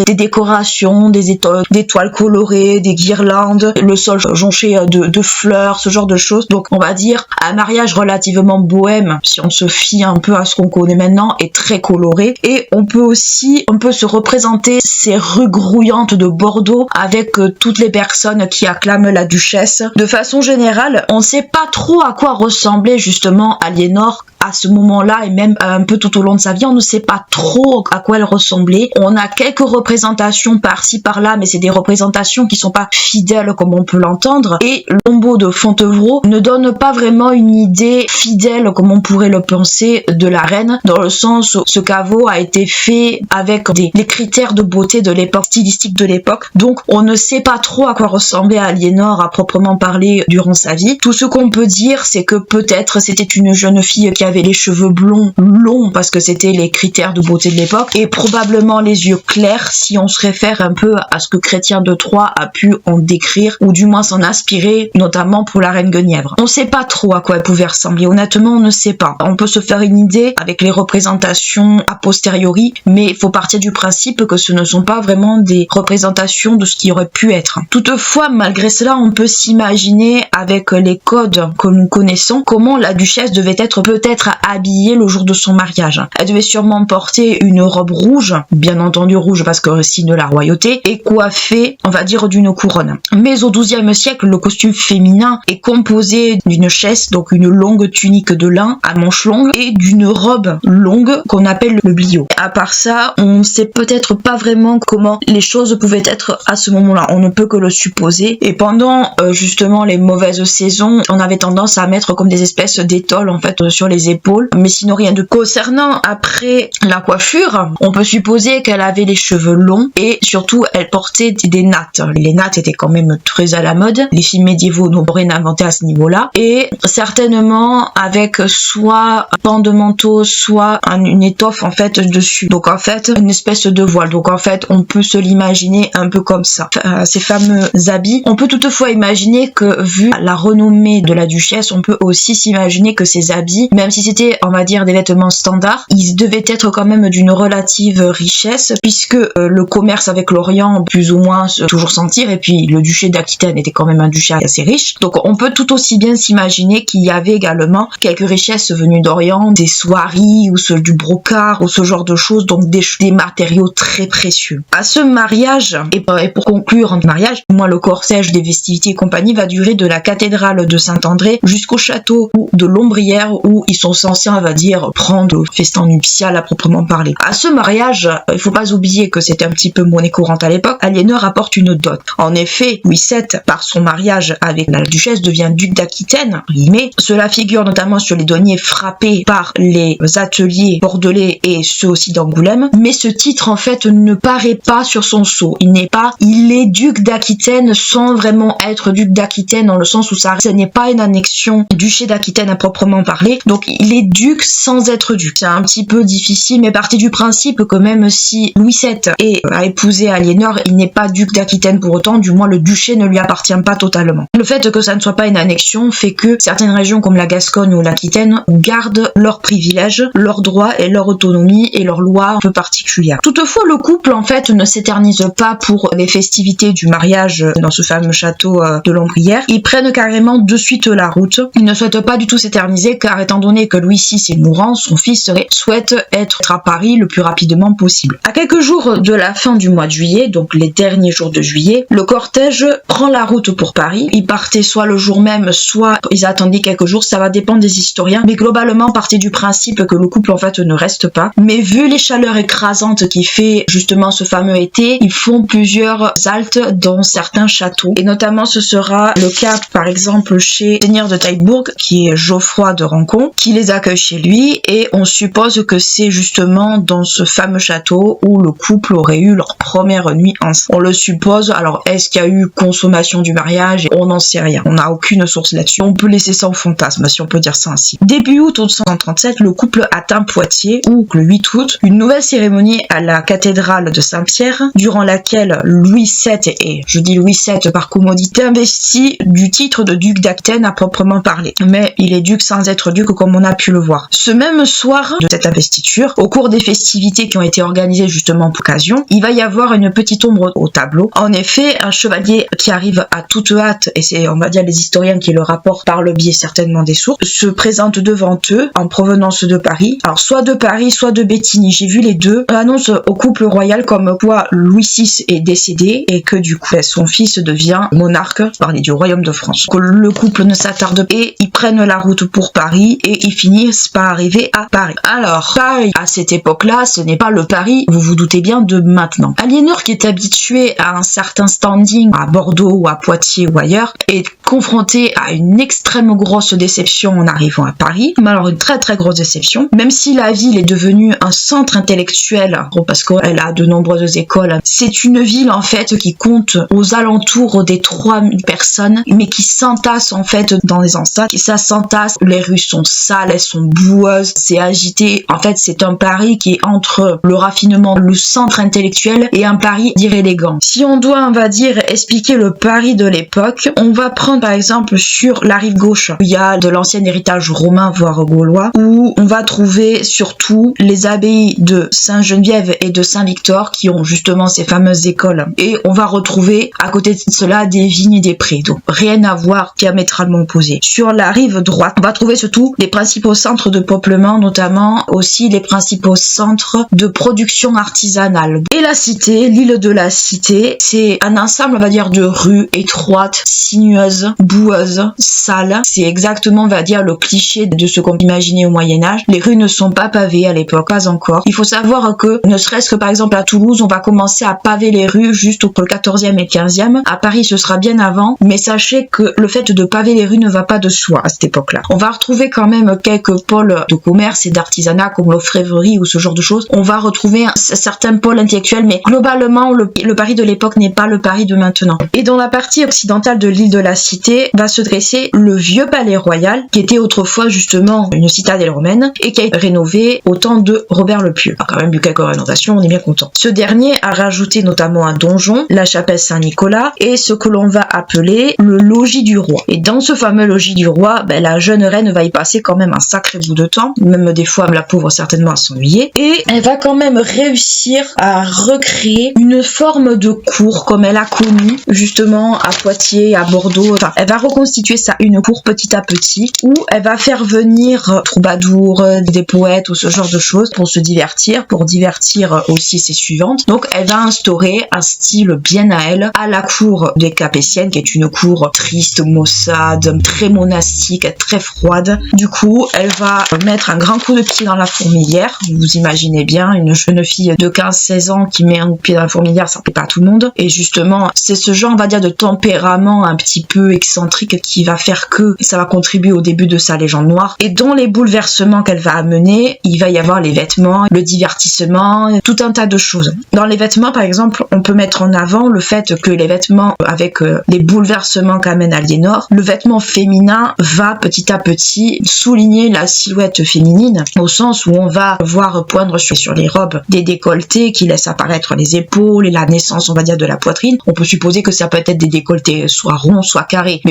B: des décorations, des étoiles colorées, des guirlandes, le sol jonché de fleurs, ce genre de choses. Donc on va dire un mariage relativement bohème, si on se fie un peu à ce qu'on connaît maintenant, est très coloré. Et on peut se représenter ces rues grouillantes de Bordeaux avec toutes les personnes qui acclament la duchesse. De façon générale, on ne sait pas trop à quoi ressemblait justement Aliénor à ce moment-là, et même un peu tout au long de sa vie, on ne sait pas trop à quoi elle ressemblait. On a quelques représentations par-ci par-là, mais c'est des représentations qui sont pas fidèles comme on peut l'entendre. Et Lombaut de Fontevraud ne donne pas vraiment une idée fidèle comme on pourrait le penser de la reine, dans le sens où ce caveau a été fait avec les critères de beauté de l'époque, stylistique de l'époque. Donc on ne sait pas trop à quoi ressemblait Aliénor à proprement parler durant sa vie. Tout ce qu'on peut dire, c'est que peut-être c'était une jeune fille qui avait les cheveux blonds longs parce que c'était les critères de beauté de l'époque, et probablement les yeux clairs si on se réfère un peu à ce que Chrétien de Troyes a pu en décrire, ou du moins s'en inspirer, notamment pour la reine Guenièvre. On sait pas trop à quoi elle pouvait ressembler, honnêtement on ne sait pas. On peut se faire une idée avec les représentations a posteriori, mais il faut partir du principe que ce ne sont pas vraiment des représentations de ce qui aurait pu être. Toutefois, malgré cela, on peut s'imaginer avec les codes que nous connaissons comment la duchesse devait être peut-être habillée le jour de son mariage. Elle devait sûrement porter une robe rouge, bien entendu rouge parce que signe de la royauté, et coiffée, on va dire, d'une couronne. Mais au XIIe siècle, le costume féminin est composé d'une chaise, donc une longue tunique de lin à manches longues, et d'une robe longue qu'on appelle le bliot. À part ça, on ne sait peut-être pas vraiment comment les choses pouvaient être à ce moment-là. On ne peut que le supposer. Et pendant justement les mauvaises saisons, on avait tendance à mettre comme des espèces d'étoiles en fait sur les épaules, mais sinon rien de concernant. Après la coiffure, on peut supposer qu'elle avait les cheveux longs et surtout elle portait des nattes. Les nattes étaient quand même très à la mode. Les films médiévaux n'ont rien inventé à ce niveau-là, et certainement avec soit un pan de manteau, soit une étoffe en fait dessus. Donc en fait une espèce de voile. Donc en fait on peut se l'imaginer un peu comme ça. Ces fameux habits. On peut toutefois imaginer que vu la renommée de la duchesse, on peut aussi s'imaginer que ces habits, même si c'était on va dire des vêtements standards, ils devaient être quand même d'une relative richesse, puisque le commerce avec l'Orient plus ou moins se toujours sentir, et puis le duché d'Aquitaine était quand même un duché assez riche. Donc on peut tout aussi bien s'imaginer qu'il y avait également quelques richesses venues d'Orient, des soieries ou du brocart ou ce genre de choses, donc des matériaux très précieux. À ce mariage, et pour conclure en mariage, moi le cortège des festivités et compagnie va durer de la cathédrale de Saint-André jusqu'au château de Lombrières, où ils sont censés, on va dire, prendre le festin nuptial à proprement parler. À ce mariage, il faut pas oublier que c'était un petit peu monnaie courante à l'époque, Aliénor apporte une dot. En effet, Louis VII, par son mariage avec la duchesse, devient duc d'Aquitaine, mais cela figure notamment sur les deniers frappés par les ateliers bordelais et ceux aussi d'Angoulême, mais ce titre en fait ne paraît pas sur son sceau. Il est duc d'Aquitaine sans vraiment être duc d'Aquitaine, dans le sens où ce n'est pas une annexion du duché d'Aquitaine à proprement parler, donc il est duc sans être duc. C'est un petit peu difficile, mais partie du principe que même si Louis VII a épousé Aliénor, il n'est pas duc d'Aquitaine pour autant, du moins le duché ne lui appartient pas totalement. Le fait que ça ne soit pas une annexion fait que certaines régions comme la Gascogne ou l'Aquitaine gardent leurs privilèges, leurs droits et leur autonomie et leurs lois un peu particulières. Toutefois, le couple en fait ne s'éternise pas pour les festivités du mariage dans ce fameux château de Lombrières. Ils prennent carrément de suite la route. Ils ne souhaitent pas du tout s'éterniser, car étant donné que Louis VI est mourant, son fils souhaite être à Paris le plus rapidement possible. À quelques jours de la fin du mois de juillet, donc les derniers jours de juillet, le cortège prend la route pour Paris. Ils partaient soit le jour même, soit ils attendaient quelques jours, ça va dépendre des historiens, mais globalement partaient du principe que le couple en fait ne reste pas. Mais vu les chaleurs écrasantes qui fait justement ce fameux été, ils font plusieurs haltes dans certains châteaux, et notamment ce sera le cas par exemple chez le seigneur de Taillebourg, qui est Geoffroy de Rancon, qui les accueille chez lui et on suppose que c'est justement dans ce fameux château où le couple aurait eu leur première nuit ensemble. On le suppose. Alors, est-ce qu'il y a eu consommation du mariage? On n'en sait rien. On n'a aucune source là-dessus. On peut laisser ça au fantasme, si on peut dire ça ainsi. Début août 1137, le couple atteint Poitiers, où le 8 août, une nouvelle cérémonie à la cathédrale de Saint-Pierre, durant laquelle Louis VII, et je dis Louis VII par commodité, investi du titre de duc d'Aquitaine à proprement parler. Mais il est duc sans être duc, comme on a pu le voir. Ce même soir de cette investiture, au cours des festivités qui ont été organisées justement pour l'occasion, il va y avoir une petite ombre au tableau. En effet, un chevalier qui arrive à toute hâte, et c'est, on va dire, les historiens qui le rapportent par le biais certainement des sources, se présente devant eux en provenance de Paris. Alors, soit de Paris, soit de Béthigny. J'ai vu les deux. On annonce au couple royal comme quoi Louis VI est décédé et que du coup, son fils devient monarque, parler du royaume de France. Que le couple ne s'attarde pas et ils prennent la route pour Paris et ils finissent par arriver à Paris. Alors, Paris, à cette époque-là, ce n'est pas le Paris, vous vous doutez bien, de maintenant. Aliénor, qui est habituée à un certain standing à Bordeaux ou à Poitiers ou ailleurs, est confrontée à une extrême grosse déception en arrivant à Paris. Mais alors, une très très grosse déception. Même si la ville est devenue un centre intellectuel, parce qu'elle a de nombreuses écoles, c'est une ville en fait qui compte aux alentours des 3000 personnes, mais qui s'entasse en fait dans les enceintes. Ça s'entasse, les rues sont sales, elles sont boueuses, c'est agité. En fait, c'est un Paris qui est entre le raffinement, le centre intellectuel et un Paris dire élégant. Si on doit, on va dire, expliquer le Paris de l'époque, on va prendre par exemple sur la rive gauche, il y a de l'ancien héritage romain, voire gaulois, où on va trouver surtout les abbayes de Saint-Geneviève et de Saint-Victor qui ont justement ces fameuses écoles. Et on va retrouver à côté de cela des vignes et des prés. Donc rien à voir, diamétralement opposé. Sur la rive droite, on va trouver surtout les principaux centres de peuplement, notamment aussi les principaux centres de production artisanale. Et la cité, l'île de la Cité, c'est un ensemble, on va dire, de rues étroites, sinueuses, boueuses, sales. C'est exactement, on va dire, le cliché de ce qu'on peut imaginer au Moyen-Âge. Les rues ne sont pas pavées à l'époque, pas encore. Il faut savoir que, ne serait-ce que par exemple à Toulouse, on va commencer à paver les rues juste au 14e et 15e. À Paris, ce sera bien avant, mais sachez que le fait de paver les rues ne va pas de soi à cette époque-là. On va retrouver quand même quelques pôles de commerce et d'artisanat comme l'orfèvrerie ou ce genre de choses. On va retrouver certains pôles intellectuels, mais globalement, le Paris de l'époque n'est pas le Paris de maintenant. Et dans la partie occidentale de l'île de la Cité va se dresser le vieux palais royal, qui était autrefois justement une citadelle romaine et qui a été rénové au temps de Robert le Pieux. Il a quand même eu quelques rénovations, on est bien content. Ce dernier a rajouté notamment un donjon, la chapelle Saint-Nicolas et ce que l'on va appeler le logis du roi. Et dans ce fameux logis du roi, la jeune reine va y passer quand même un sacré bout de temps, même des fois la pauvre certainement à s'ennuyer, et elle va quand même réussir à recréer une forme de cour comme elle a connu justement à Poitiers, à Bordeaux. Enfin, elle va reconstituer ça, une cour petit à petit, où elle va faire venir troubadours, des poètes ou ce genre de choses pour se divertir, pour divertir aussi ses suivantes. Donc elle va instaurer un style bien à elle à la cour des Capétiennes, qui est une cour triste, maussade, très monastique, très froide. Du coup, elle va mettre un grand coup de pied dans la fourmilière. Vous imaginez bien, une jeune fille de 15-16 ans qui met un coup de pied dans la fourmilière, ça ne plaît pas à tout le monde. Et justement, c'est ce genre, on va dire, de tempérament un petit peu excentrique qui va faire que ça va contribuer au début de sa légende noire. Et dans les bouleversements qu'elle va amener, il va y avoir les vêtements, le divertissement, tout un tas de choses. Dans les vêtements, par exemple, on peut mettre en avant le fait que les vêtements, avec les bouleversements qu'amène Aliénor, le vêtement féminin va petit à petit souligner la silhouette féminine, au sens où on va voir poindre sur les robes des décolletés qui laissent apparaître les épaules et la naissance, on va dire, de la poitrine. On peut supposer que ça peut être des décolletés soit ronds, soit carrés,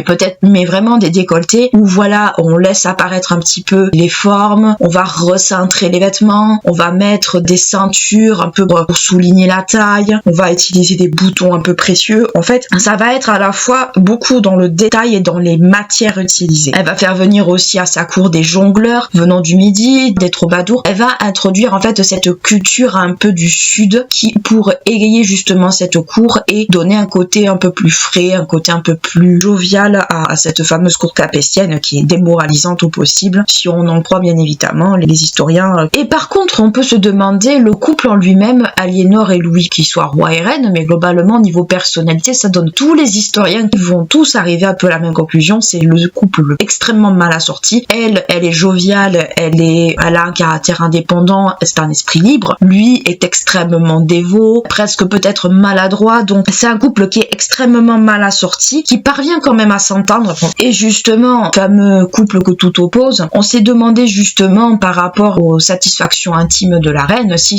B: mais vraiment des décolletés où voilà, on laisse apparaître un petit peu les formes, on va recentrer les vêtements, on va mettre des ceintures un peu pour souligner la taille, on va utiliser des boutons un peu précieux. En fait, ça va être à la fois beaucoup dans le détail et dans les matières utilisées. Elle va faire venir aussi à sa cour des jongleurs venant du Midi, des troubadours. Elle va introduire en fait cette culture un peu du Sud qui, pour égayer justement cette cour et donner un côté un peu plus frais, un côté un peu plus jovial à cette fameuse cour capétienne qui est démoralisante au possible, si on en croit bien évidemment les historiens. Et par contre, on peut se demander le couple en lui-même, Aliénor et Louis, qui soient roi et reine, mais globalement niveau personnalité, ça donne tous les historiens qui vont tous arriver un peu à la même conclusion, c'est le couple extrêmement mal assorti. Elle elle est joviale, elle a un caractère indépendant, c'est un esprit libre. Lui est extrêmement dévot, presque peut-être maladroit, donc c'est un couple qui est extrêmement mal assorti, qui parvient quand même à s'entendre. Et justement, fameux couple que tout oppose, on s'est demandé justement par rapport aux satisfactions intimes de la reine, si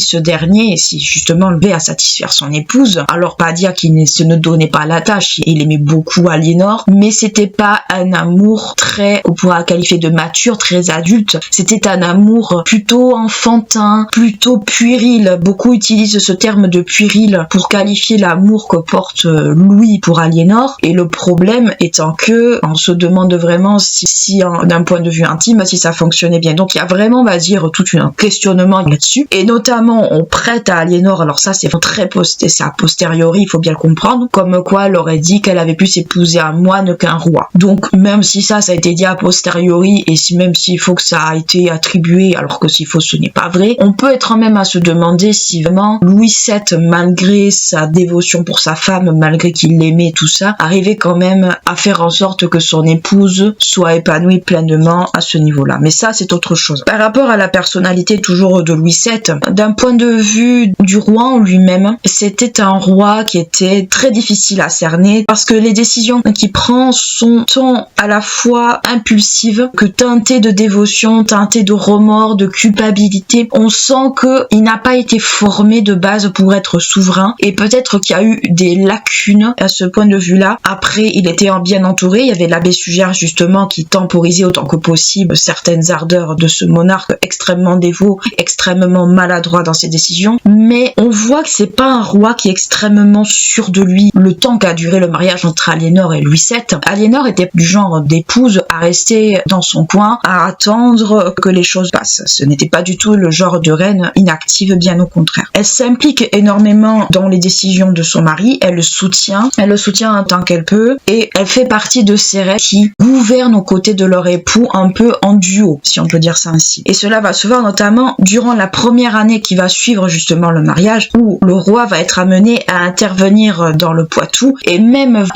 B: justement le à satisfaire son épouse, alors pas dire qu'il ne donnait pas la tâche, il aimait beaucoup Aliénor, mais c'était pas un amour très, on pourra qualifier de mature, très adulte, c'était un amour plutôt enfantin, plutôt puéril. Beaucoup utilisent ce terme de puéril pour qualifier l'amour que porte Louis pour Aliénor, et le problème étant que on se demande vraiment si d'un point de vue intime, si ça fonctionnait bien. Donc il y a vraiment, on va dire, tout un questionnement là-dessus, et notamment on prête à Aliénor, alors ça c'est a posteriori, il faut bien le comprendre, comme quoi elle aurait dit qu'elle avait pu s'épouser un moine qu'un roi. Donc même si ça a été dit a posteriori, et même s'il faut que ça a été attribué, alors que s'il faut ce n'est pas vrai, on peut être même à se demander si vraiment Louis VII, malgré sa dévotion pour sa femme, malgré qu'il l'aimait tout ça, arrivait quand même à faire en sorte que son épouse soit épanouie pleinement à ce niveau-là. Mais ça c'est autre chose. Par rapport à la personnalité toujours de Louis VII, d'un point de vue du roi en lui-même, c'était un roi qui était très difficile à cerner parce que les décisions qu'il prend sont à la fois impulsives que teintées de dévotion, teintées de remords, de culpabilité. On sent qu'il n'a pas été formé de base pour être souverain, et peut-être qu'il y a eu des lacunes à ce point de vue-là. Après, il était bien entouré, il y avait l'abbé Suger justement qui temporisait autant que possible certaines ardeurs de ce monarque extrêmement dévot, extrêmement maladroit dans ses décisions, mais on voit que c'est pas un roi qui est extrêmement sûr de lui. Le temps qu'a duré le mariage entre Aliénor et Louis VII, Aliénor était du genre d'épouse à rester dans son coin, à attendre que les choses passent. Ce n'était pas du tout le genre de reine inactive, bien au contraire. Elle s'implique énormément dans les décisions de son mari, elle le soutient en tant qu'elle peut, et elle fait partie de ces reines qui gouvernent aux côtés de leur époux un peu en duo, si on peut dire ça ainsi. Et cela va se voir notamment durant la première année qui va suivre justement le mariage, où le roi va être amené à intervenir dans le Poitou, et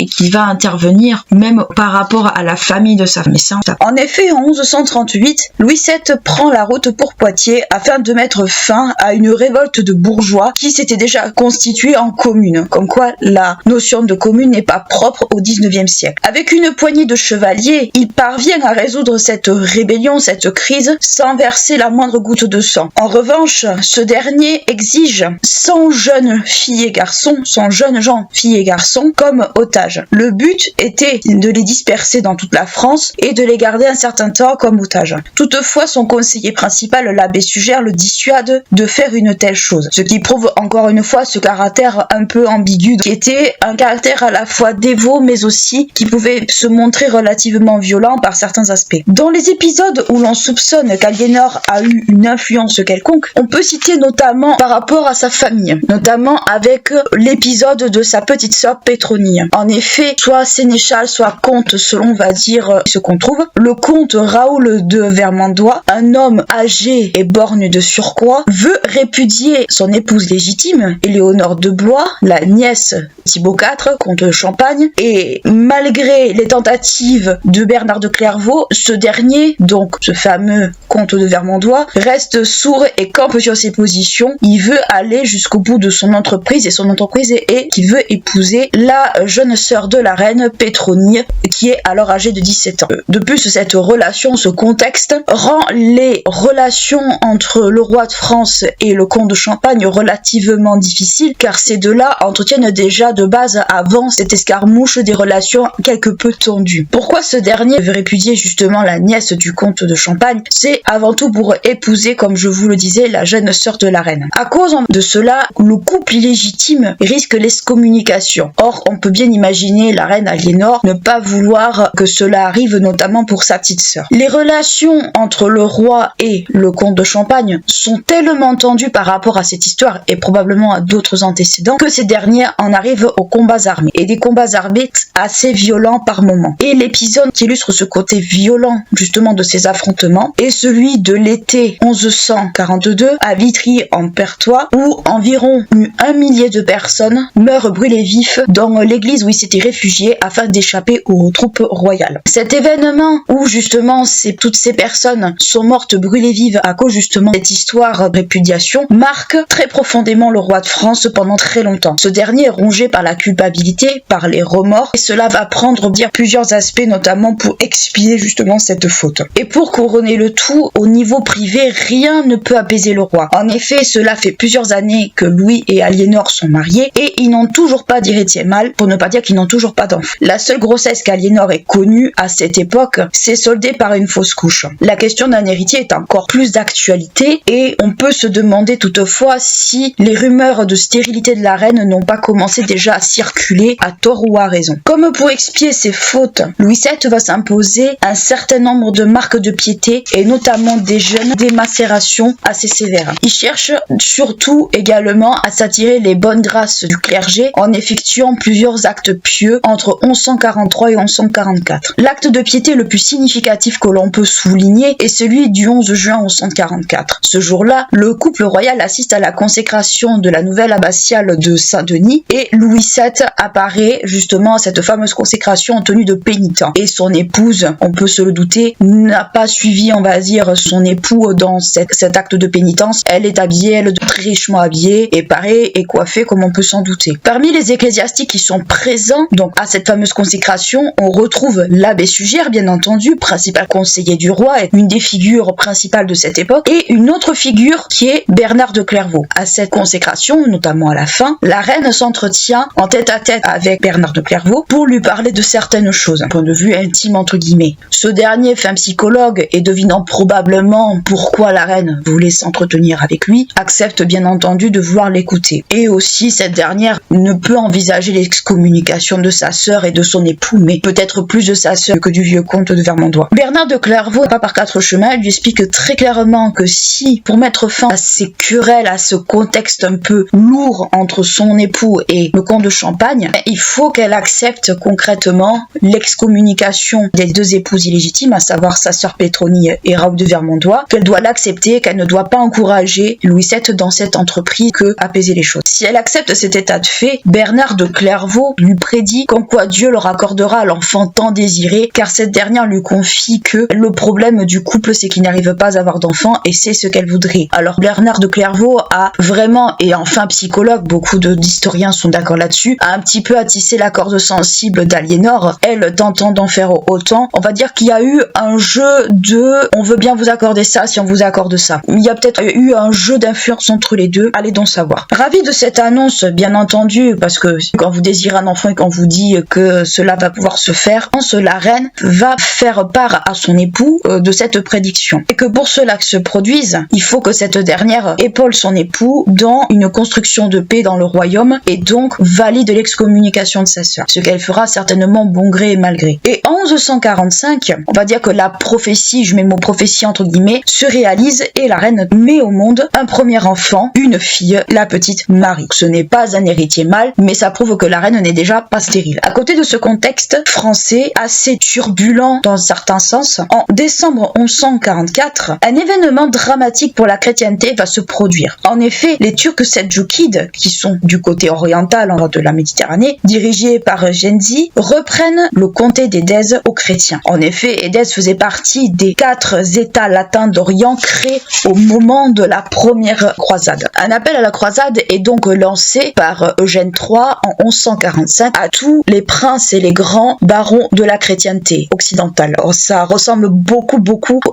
B: qui va intervenir même par rapport à la famille de sa femme. En effet, en 1138, Louis VII prend la route pour Poitiers afin de mettre fin à une révolte de bourgeois qui s'était déjà constituée en commune. Comme quoi, la notion de commune n'est pas propre au 19e siècle. Avec une poignée de chevaliers, il parvient à résoudre cette rébellion, cette crise, sans verser la moindre goutte de sang. En revanche, ce dernier exige 100 jeunes filles et garçons, 100 jeunes gens, filles et garçons, comme otages. Le but était de les disperser dans toute la France et de les garder un certain temps comme otages. Toutefois, son conseiller principal, l'abbé Suger, le dissuade de faire une telle chose. Ce qui prouve encore une fois ce caractère un peu ambigu, qui était un caractère à la fois dévot, mais aussi qui pouvait se montrer relativement violent par certains aspects. Dans les épisodes où l'on soupçonne qu'Aliénor a eu une influence quelconque, on peut citer notamment par rapport à sa famille, notamment avec l'épisode de sa petite sœur Pétronie. En effet, soit sénéchal, soit comte, selon on va dire ce qu'on trouve, le comte Raoul de Vermandois, un homme âgé et borgne de surcroît, veut répudier son épouse légitime, Éléonore de Blois, la nièce Thibaut IV, comte de Champagne, et malgré les tentatives de Bernard de Clairvaux, ce dernier, donc ce fameux comte de Vermandois, reste sourd et campe sur ses positions. Il veut aller jusqu'au bout de son entreprise, et son entreprise est qu'il veut épouser la jeune sœur de la reine, Pétronie, qui est alors âgée de 17 ans. De plus, cette relation, ce contexte, rend les relations entre le roi de France et le comte de Champagne relativement difficiles, car ces deux-là entretiennent déjà de base, avant cette escarmouche, des relations quelque peu tendues. Pourquoi ce dernier veut répudier justement la nièce du comte de Champagne? C'est avant tout pour épouser, comme je vous le disais, la jeune sœur de la reine. À cause de cela, le couple illégitime risque l'excommunication. Or, on peut bien imaginer la reine Aliénor ne pas vouloir que cela arrive, notamment pour sa petite sœur. Les relations entre le roi et le comte de Champagne sont tellement tendues par rapport à cette histoire, et probablement à d'autres antécédents, que ces derniers en arrivent aux combats armés, et des combats armés assez violents par moments. Et l'épisode qui illustre ce côté violent justement de ces affrontements est celui de l'été 1142 à Vitry en Perthois, où environ 1 millier de personnes meurent brûlées vifs dans l'église où ils s'étaient réfugiés afin d'échapper aux troupes royales. Cet événement où justement toutes ces personnes sont mortes brûlées vives à cause justement de cette histoire de répudiation, marque très profondément le roi de France pendant très longtemps. Ce dernier est rongé par la culpabilité, par les remords, et cela va prendre plusieurs aspects, notamment pour expier justement cette faute. Et pour couronner le tout, au niveau privé, rien ne peut apaiser le roi. En effet, cela fait plusieurs années que Louis et Aliénor sont mariés, et ils n'ont toujours pas d'héritier mâle, pour ne pas dire qu'ils n'ont toujours pas d'enfant. La seule grossesse qu'Aliénor ait connue à cette époque s'est soldée par une fausse couche. La question d'un héritier est encore plus d'actualité, et on peut se demander toutefois si les rumeurs de stérilité de la reine n'ont pas commencé déjà à circuler à tort ou à raison. Comme pour expier ses fautes, Louis VII va s'imposer un certain nombre de marques de piété, et notamment des jeûnes, des macérations assez sévères. Il cherche surtout également à s'attirer les bonnes grâces du clergé en effectuant plusieurs actes pieux entre 1143 et 1144. L'acte de piété le plus significatif que l'on peut souligner est celui du 11 juin 1144. Ce jour-là, le couple royal assiste à la consécration de la nouvelle abbatiale de Saint-Denis, et Louis VII apparaît justement à cette fameuse consécration en tenue de pénitent. Et son épouse, on peut se le douter, n'a pas suivi, on va dire, son époux dans cet acte de pénitence. Elle est habillée, elle est très richement habillée, et pareil, et coiffée comme on peut s'en douter. Parmi les ecclésiastiques qui sont présents donc à cette fameuse consécration, on retrouve l'abbé Suger, bien entendu, principal conseiller du roi, et une des figures principales de cette époque, et une autre figure qui est Bernard de Clairvaux. À cette consécration, notamment à la fin, la reine s'entretient en tête-à-tête avec Bernard de Clairvaux pour lui parler de certaines choses, d'un point de vue intime entre guillemets. Ce dernier fait un psychologue, et devinant probablement pourquoi la reine voulait s'entretenir avec lui, accepte bien entendu de vouloir l'écouter. Et aussi, cette dernière ne peut envisager l'excommunication de sa sœur et de son époux, mais peut-être plus de sa sœur que du vieux comte de Vermandois. Bernard de Clairvaux, pas par quatre chemins, lui explique très clairement que si, pour mettre fin à ces querelles, à ce contexte un peu lourd entre son époux et le comte de Champagne, il faut qu'elle accepte concrètement l'excommunication des deux épouses illégitimes, à savoir sa sœur Pétronie et Raoul de Vermandois, qu'elle doit l'accepter, qu'elle ne doit pas encourager Louis VII dans cette entreprise que apaiser les choses. Si elle accepte cet état de fait, Bernard de Clairvaux lui prédit qu'en quoi Dieu leur accordera l'enfant tant désiré, car cette dernière lui confie que le problème du couple c'est qu'il n'arrive pas à avoir d'enfant, et c'est ce qu'elle voudrait. Alors Bernard de Clairvaux a vraiment, et enfin psychologue, beaucoup d'historiens sont d'accord là-dessus, a un petit peu attissé la corde sensible d'Aliénor, elle tentant d'en faire autant. On va dire qu'il y a eu un jeu de on veut bien vous accorder ça si on vous accorde ça. Il y a peut-être eu un jeu d'influence entre les deux, allez donc savoir. Ravi de cette annonce, bien entendu, parce que quand vous désirez un enfant et qu'on vous dit que cela va pouvoir se faire, la reine va faire part à son époux de cette prédiction. Et que pour cela que se produise, il faut que cette dernière épaule son époux dans une construction de paix dans le royaume, et donc valide l'excommunication de sa sœur. Ce qu'elle fera certainement bon gré et mal gré. Et en 1145, on va dire que la prophétie, je mets le mot prophétie entre guillemets, se réalise, et la reine met au monde un premier enfant, une fille, la petite Marie. Ce n'est pas un héritier mâle, mais ça prouve que la reine n'est déjà pas stérile. À côté de ce contexte français assez turbulent dans certains sens, en décembre 1144, un événement dramatique pour la chrétienté va se produire. En effet, les Turcs seldjoukides, qui sont du côté oriental de la Méditerranée, dirigés par Genzi, reprennent le comté d'Édesse aux chrétiens. En effet, Édesse faisait partie des 4 États latins d'Orient créés au moment de la première croisade. Un appel à la croisade est donc lancé par Eugène III en 1145 à tous les princes et les grands barons de la chrétienté occidentale. Alors, ça ressemble beaucoup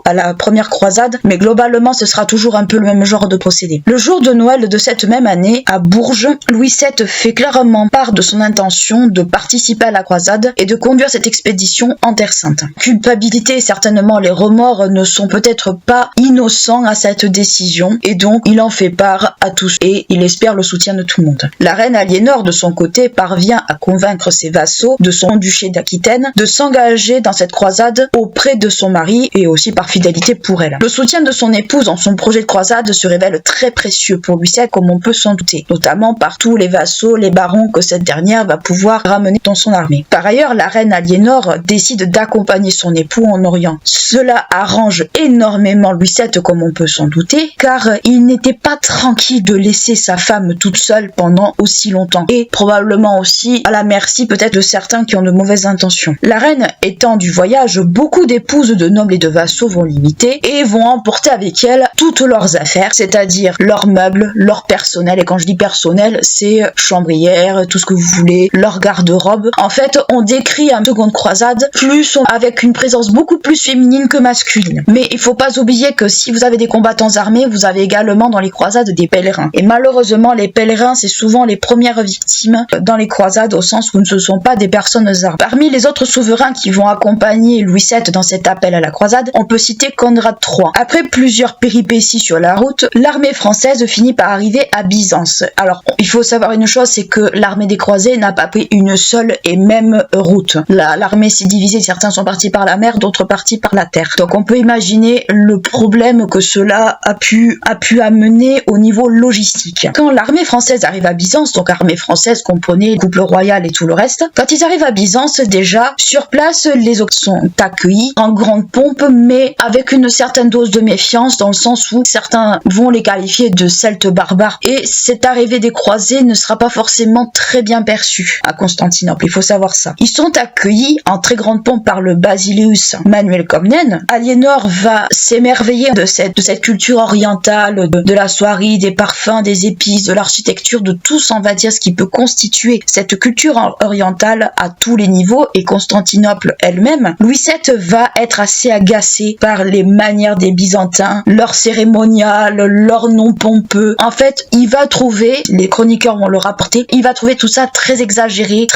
B: à la première croisade, mais globalement ce sera toujours un peu le même genre de procédé. Le jour de Noël de cette même année, à Bourges, Louis VII fait clairement part de son intention de participer à la croisade et de conduire cette expédition en Terre Sainte. Culpabilité et certainement les remords ne sont peut-être pas innocents à cette décision, et donc il en fait part à tous et il espère le soutien de tout le monde. La reine Aliénor de son côté parvient à convaincre ses vassaux de son duché d'Aquitaine de s'engager dans cette croisade auprès de son mari, et aussi par fidélité pour elle. Le soutien de son épouse dans son projet de croisade se révèle très précieux pour Louis VII, comme on peut s'en douter, notamment par tous les vassaux, les barons que cette dernière va pouvoir ramener dans son armée. Par ailleurs, la reine Aliénor décide d'accompagner son époux en Orient. Cela arrange énormément Louis VII, comme on peut s'en douter, car il n'était pas tranquille de laisser sa femme toute seule pendant aussi longtemps, et probablement aussi à la merci peut-être de certains qui ont de mauvaises intentions. La reine étant du voyage, beaucoup d'époux épouses de nobles et de vassaux vont l'imiter et vont emporter avec elles toutes leurs affaires, c'est-à-dire leurs meubles, leur personnel, et quand je dis personnel, c'est chambrières, tout ce que vous voulez, leur garde-robe. En fait, on décrit une seconde croisade avec une présence beaucoup plus féminine que masculine. Mais il faut pas oublier que si vous avez des combattants armés, vous avez également dans les croisades des pèlerins. Et malheureusement, les pèlerins, c'est souvent les premières victimes dans les croisades, au sens où ce ne sont pas des personnes armées. Parmi les autres souverains qui vont accompagner Louis VII dans cet appel à la croisade, on peut citer Conrad III. Après plusieurs péripéties sur la route, l'armée française finit par arriver à Byzance. Alors, il faut savoir une chose, c'est que l'armée des croisés n'a pas pris une seule et même route. L'armée s'est divisée, certains sont partis par la mer, d'autres partis par la terre. Donc on peut imaginer le problème que cela a pu amener au niveau logistique. Quand l'armée française arrive à Byzance, donc armée française comprenait le couple royal et tout le reste, quand ils arrivent à Byzance, déjà, sur place, les Occidentaux sont accueillis en grande pompe, mais avec une certaine dose de méfiance, dans le sens où certains vont les qualifier de celtes barbares. Et cette arrivée des croisés ne sera pas forcément très bien perçue à Constantinople, il faut savoir ça. Ils sont accueillis en très grande pompe par le basileus Manuel Comnène. Aliénor va s'émerveiller de cette culture orientale, de la soierie, des parfums, des épices, de l'architecture, de tout, on va dire, ce qui peut constituer cette culture orientale à tous les niveaux, et Constantinople elle-même. Louis VII va être assez agacé par les manières des Byzantins, leur cérémonial, leur nom pompeux. En fait, il va trouver, les chroniqueurs vont le rapporter, il va trouver tout ça très exagéré,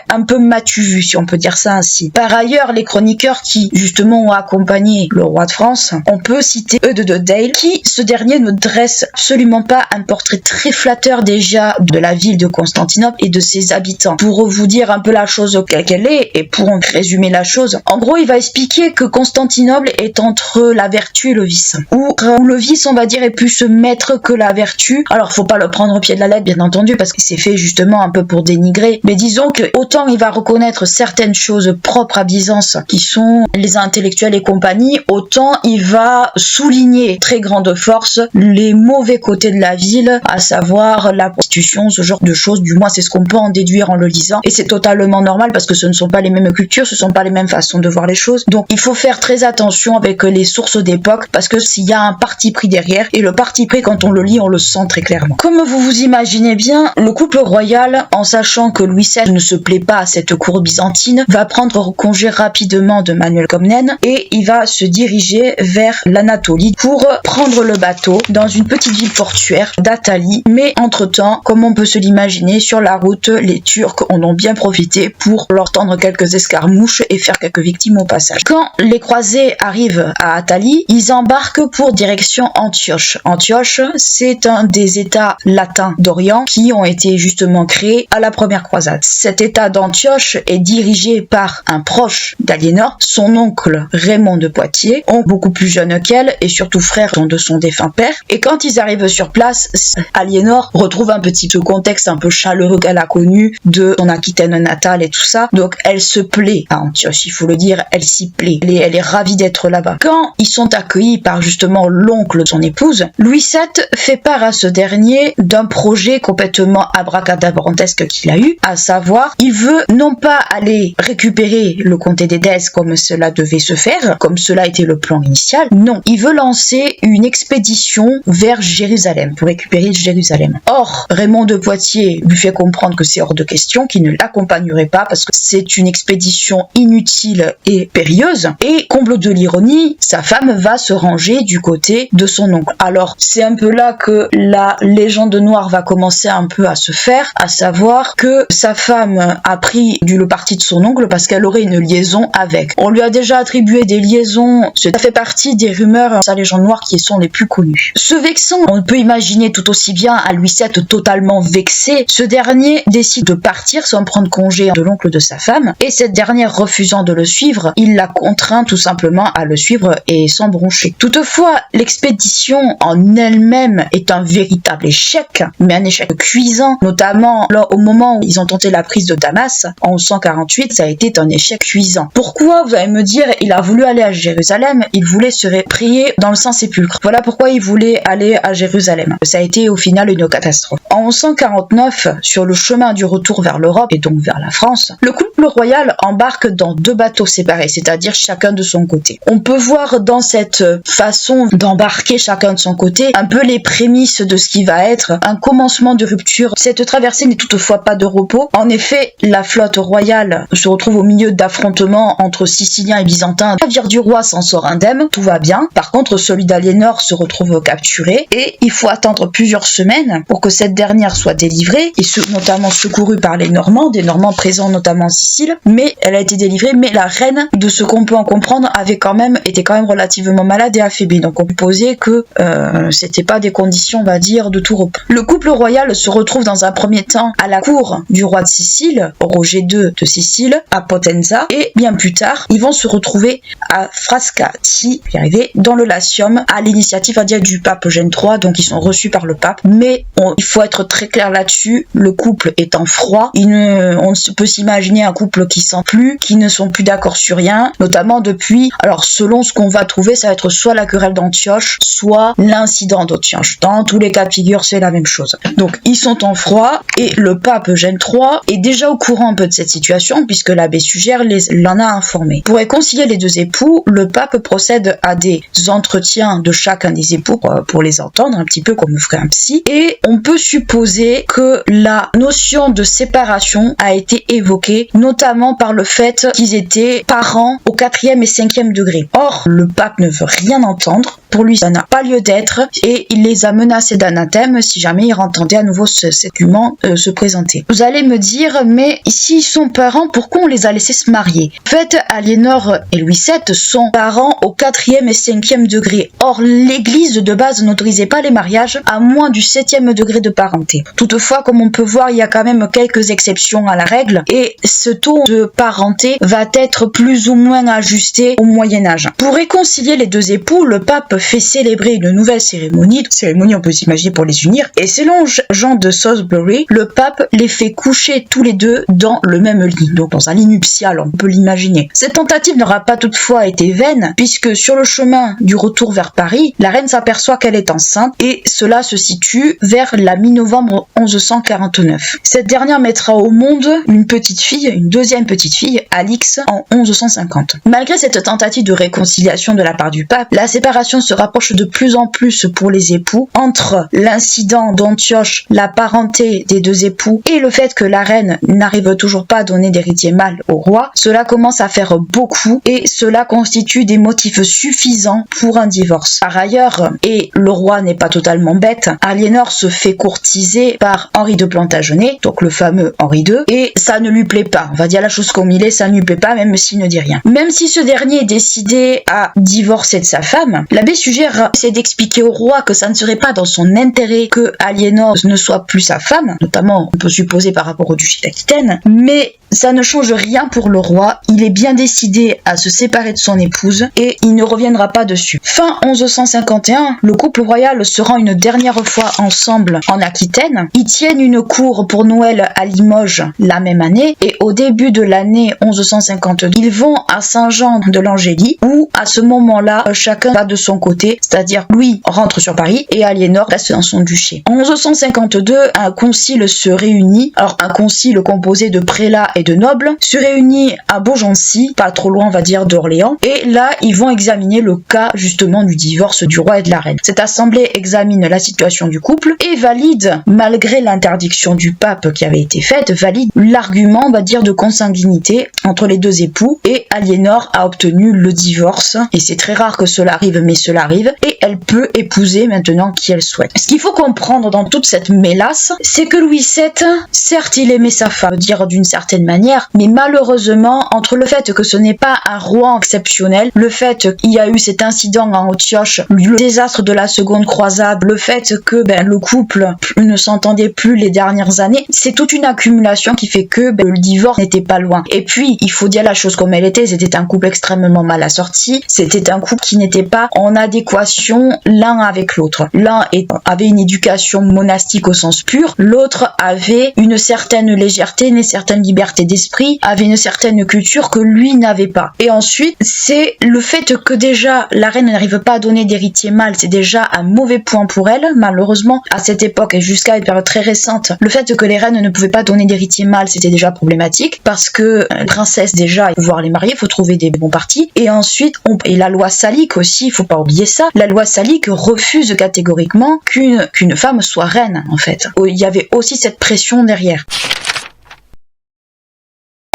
B: un peu matu vu, si on peut dire ça ainsi. Par ailleurs, les chroniqueurs qui, justement, ont accompagné le roi de France, on peut citer Eudes de Dale, qui, ce dernier, ne dresse absolument pas un portrait très flatteur déjà de la ville de Constantinople et de ses habitants. Pour vous dire un peu la chose qu'elle est, et pour en résumer la chose, en gros, il va expliquer que Constantinople est entre la vertu et le vice. Où le vice, on va dire, est plus maître que la vertu. Alors, faut pas le prendre au pied de la lettre, bien entendu, parce que c'est fait justement un peu pour dénigrer. Mais disons que autant il va reconnaître certaines choses propres à Byzance, qui sont les intellectuels et compagnie, autant il va souligner très grande force les mauvais côtés de la ville, à savoir la prostitution, ce genre de choses. Du moins, c'est ce qu'on peut en déduire en le lisant. Et c'est totalement normal parce que ce ne sont pas les mêmes cultures, ce ne sont pas les mêmes façons de voir les choses. Donc, il faut faire très attention avec les sources d'époque parce que s'il y a un parti pris derrière, et le parti pris, quand on le lit, on le sent très clairement. Comme vous vous imaginez bien, le couple royal, en sachant que Louis VII ne se plaît pas à cette cour byzantine, va prendre congé rapidement de Manuel Comnène et il va se diriger vers l'Anatolie pour prendre le bateau dans une petite ville portuaire d'Athalie. Mais entre-temps, comme on peut se l'imaginer, sur la route, les Turcs en ont bien profité pour leur tendre quelques escarmouches et faire quelques victimes au passage. Quand les croisés arrivent à Athalie, ils embarquent pour direction Antioche. Antioche, c'est un des états latins d'Orient qui ont été justement créés à la première croisade. Cet état d'Antioche est dirigé par un proche d'Aliénor, son oncle Raymond de Poitiers, beaucoup plus jeune qu'elle et surtout frère de son défunt père. Et quand ils arrivent sur place, Aliénor retrouve un petit contexte un peu chaleureux qu'elle a connu de son Aquitaine natale et tout ça. Donc elle se plaît à Antioche, il faut le dire, elle s'y plaît. Elle est ravie d'être là-bas. Quand ils sont accueillis par justement l'oncle de son épouse, Louis VII fait part à ce dernier d'un projet complètement abracadabrantesque qu'il a eu, à savoir, il veut non pas aller récupérer le comté d'Édesse comme cela devait se faire, comme cela était le plan initial, non, il veut lancer une expédition vers Jérusalem, pour récupérer Jérusalem. Or, Raymond de Poitiers lui fait comprendre que c'est hors de question, qu'il ne l'accompagnerait pas parce que c'est une expédition inutile et périlleuse, et comble de l'ironie, sa femme va se ranger du côté de son oncle. Alors, c'est un peu là que la légende noire va commencer un peu à se faire, à savoir que sa femme a pris le parti de son oncle parce qu'elle aurait une liaison avec. On lui a déjà attribué des liaisons, ça fait partie des rumeurs, sa légende noire qui sont les plus connues. Ce vexant, on peut imaginer tout aussi bien à Louis VII totalement vexé, ce dernier décide de partir sans prendre congé de l'oncle de sa femme, et cette dernière refusant de le suivre, il la contraint tout simplement à le suivre et sans broncher. Toutefois, l'expédition en elle-même est un véritable échec, mais un échec cuisant, notamment là, au moment où ils ont tenté la prise de Damas, en 1148, ça a été un échec cuisant. Pourquoi, vous allez me dire, il a voulu aller à Jérusalem, il voulait se prier dans le Saint-Sépulcre. Voilà pourquoi il voulait aller à Jérusalem. Ça a été au final une catastrophe. En 1149, sur le chemin du retour vers l'Europe et donc vers la France, le couple royal embarque dans 2 bateaux séparés, c'est-à-dire chaque chacun de son côté. On peut voir dans cette façon d'embarquer chacun de son côté un peu les prémices de ce qui va être un commencement de rupture. Cette traversée n'est toutefois pas de repos. En effet, la flotte royale se retrouve au milieu d'affrontements entre Siciliens et Byzantins. Le navire du roi s'en sort indemne, tout va bien. Par contre, celui d'Aliénor se retrouve capturé et il faut attendre plusieurs semaines pour que cette dernière soit délivrée et notamment secourue par les Normands, des Normands présents notamment en Sicile. Mais elle a été délivrée, mais la reine, de ce qu'on peut en comprendre, était quand même relativement malade et affaiblie. Donc on peut poser que c'était pas des conditions, on va dire, de tout repos. Le couple royal se retrouve dans un premier temps à la cour du roi de Sicile, Roger II de Sicile, à Potenza, et bien plus tard, ils vont se retrouver à Frascati, dans le Latium, à l'initiative du pape Eugène III, donc ils sont reçus par le pape. Mais il faut être très clair là-dessus, le couple étant froid, on peut s'imaginer un couple qui sent plus, qui ne sont plus d'accord sur rien, notamment depuis, alors selon ce qu'on va trouver, ça va être soit la querelle d'Antioche, soit l'incident d'Antioche. Dans tous les cas de figure, c'est la même chose. Donc ils sont en froid et le pape Eugène III est déjà au courant un peu de cette situation puisque l'abbé Sugère l'en a informé. Pour réconcilier les deux époux, le pape procède à des entretiens de chacun des époux pour les entendre, un petit peu comme ferait un psy, et on peut supposer que la notion de séparation a été évoquée notamment par le fait qu'ils étaient parents au 4e et 5e degré. Or, le pape ne veut rien entendre. Pour lui, ça n'a pas lieu d'être et il les a menacés d'anathème si jamais il entendait à nouveau cet argument se présenter. Vous allez me dire, mais s'ils sont parents, pourquoi on les a laissés se marier? En fait, Aliénor et Louis VII sont parents au 4e et 5e degré. Or, l'église de base n'autorisait pas les mariages à moins du 7e degré de parenté. Toutefois, comme on peut voir, il y a quand même quelques exceptions à la règle et ce taux de parenté va être plus ou moins ajusté au Moyen-Âge. Pour réconcilier les deux époux, le pape fait célébrer une nouvelle cérémonie on peut s'imaginer pour les unir, et selon Jean de Salisbury, le pape les fait coucher tous les deux dans le même lit, donc dans un lit nuptial, on peut l'imaginer. Cette tentative n'aura pas toutefois été vaine, puisque sur le chemin du retour vers Paris, la reine s'aperçoit qu'elle est enceinte, et cela se situe vers la mi-novembre 1149. Cette dernière mettra au monde une deuxième petite fille, Alix, en 1150. Malgré cette tentative de réconciliation de la part du pape, la séparation se rapproche de plus en plus pour les époux entre l'incident d'Antioche, la parenté des deux époux et le fait que la reine n'arrive toujours pas à donner d'héritier mâle au roi. Cela commence à faire beaucoup et cela constitue des motifs suffisants pour un divorce. Par ailleurs, et le roi n'est pas totalement bête, Aliénor se fait courtiser par Henri de Plantagenet, donc le fameux Henri II, et ça ne lui plaît pas. On va dire la chose comme il est, ça ne lui plaît pas, même s'il ne dit rien. Même si ce dernier est décidé à divorcer de sa femme, l'abbé Sugère essaie d'expliquer au roi que ça ne serait pas dans son intérêt que Aliénor ne soit plus sa femme, notamment on peut supposer par rapport au duché d'Aquitaine, mais ça ne change rien pour le roi, il est bien décidé à se séparer de son épouse et il ne reviendra pas dessus. Fin 1151, le couple royal se rend une dernière fois ensemble en Aquitaine. Ils tiennent une cour pour Noël à Limoges la même année et au début de l'année 1152, ils vont à Saint-Jean de l'Angély où à ce moment-là, chacun va de son côté, c'est-à-dire Louis rentre sur Paris et Aliénor reste dans son duché. En 1152, un concile se réunit, alors un concile composé de prélats et de nobles, se réunit à Beaugency, pas trop loin on va dire d'Orléans, et là ils vont examiner le cas justement du divorce du roi et de la reine. Cette assemblée examine la situation du couple et valide, malgré l'interdiction du pape qui avait été faite, valide l'argument on va dire de consanguinité entre les deux époux et Aliénor a obtenu le divorce et c'est très rare que cela arrive mais cela arrive et elle peut épouser maintenant qui elle souhaite. Ce qu'il faut comprendre dans toute cette mélasse, c'est que Louis VII, certes il aimait sa femme, dire d'une certaine manière, mais malheureusement, entre le fait que ce n'est pas un roi exceptionnel, le fait qu'il y a eu cet incident en Antioche, le désastre de la seconde croisade, le fait que le couple ne s'entendait plus les dernières années, c'est toute une accumulation qui fait que le divorce n'était pas loin. Et puis, il faut dire la chose comme elle était, c'était un couple extrêmement mal assorti, c'était un couple qui n'était pas, on a adéquation l'un avec l'autre. L'un avait une éducation monastique au sens pur, l'autre avait une certaine légèreté, une certaine liberté d'esprit, avait une certaine culture que lui n'avait pas. Et ensuite, c'est le fait que déjà la reine n'arrive pas à donner d'héritier mâle, c'est déjà un mauvais point pour elle, malheureusement, à cette époque et jusqu'à une période très récente. Le fait que les reines ne pouvaient pas donner d'héritier mâle, c'était déjà problématique, parce que princesse déjà, pouvoir les marier, il faut trouver des bons partis. Et ensuite, et la loi salique aussi, il faut pas oublier ça, la loi salique refuse catégoriquement qu'une femme soit reine, en fait. Il y avait aussi cette pression derrière.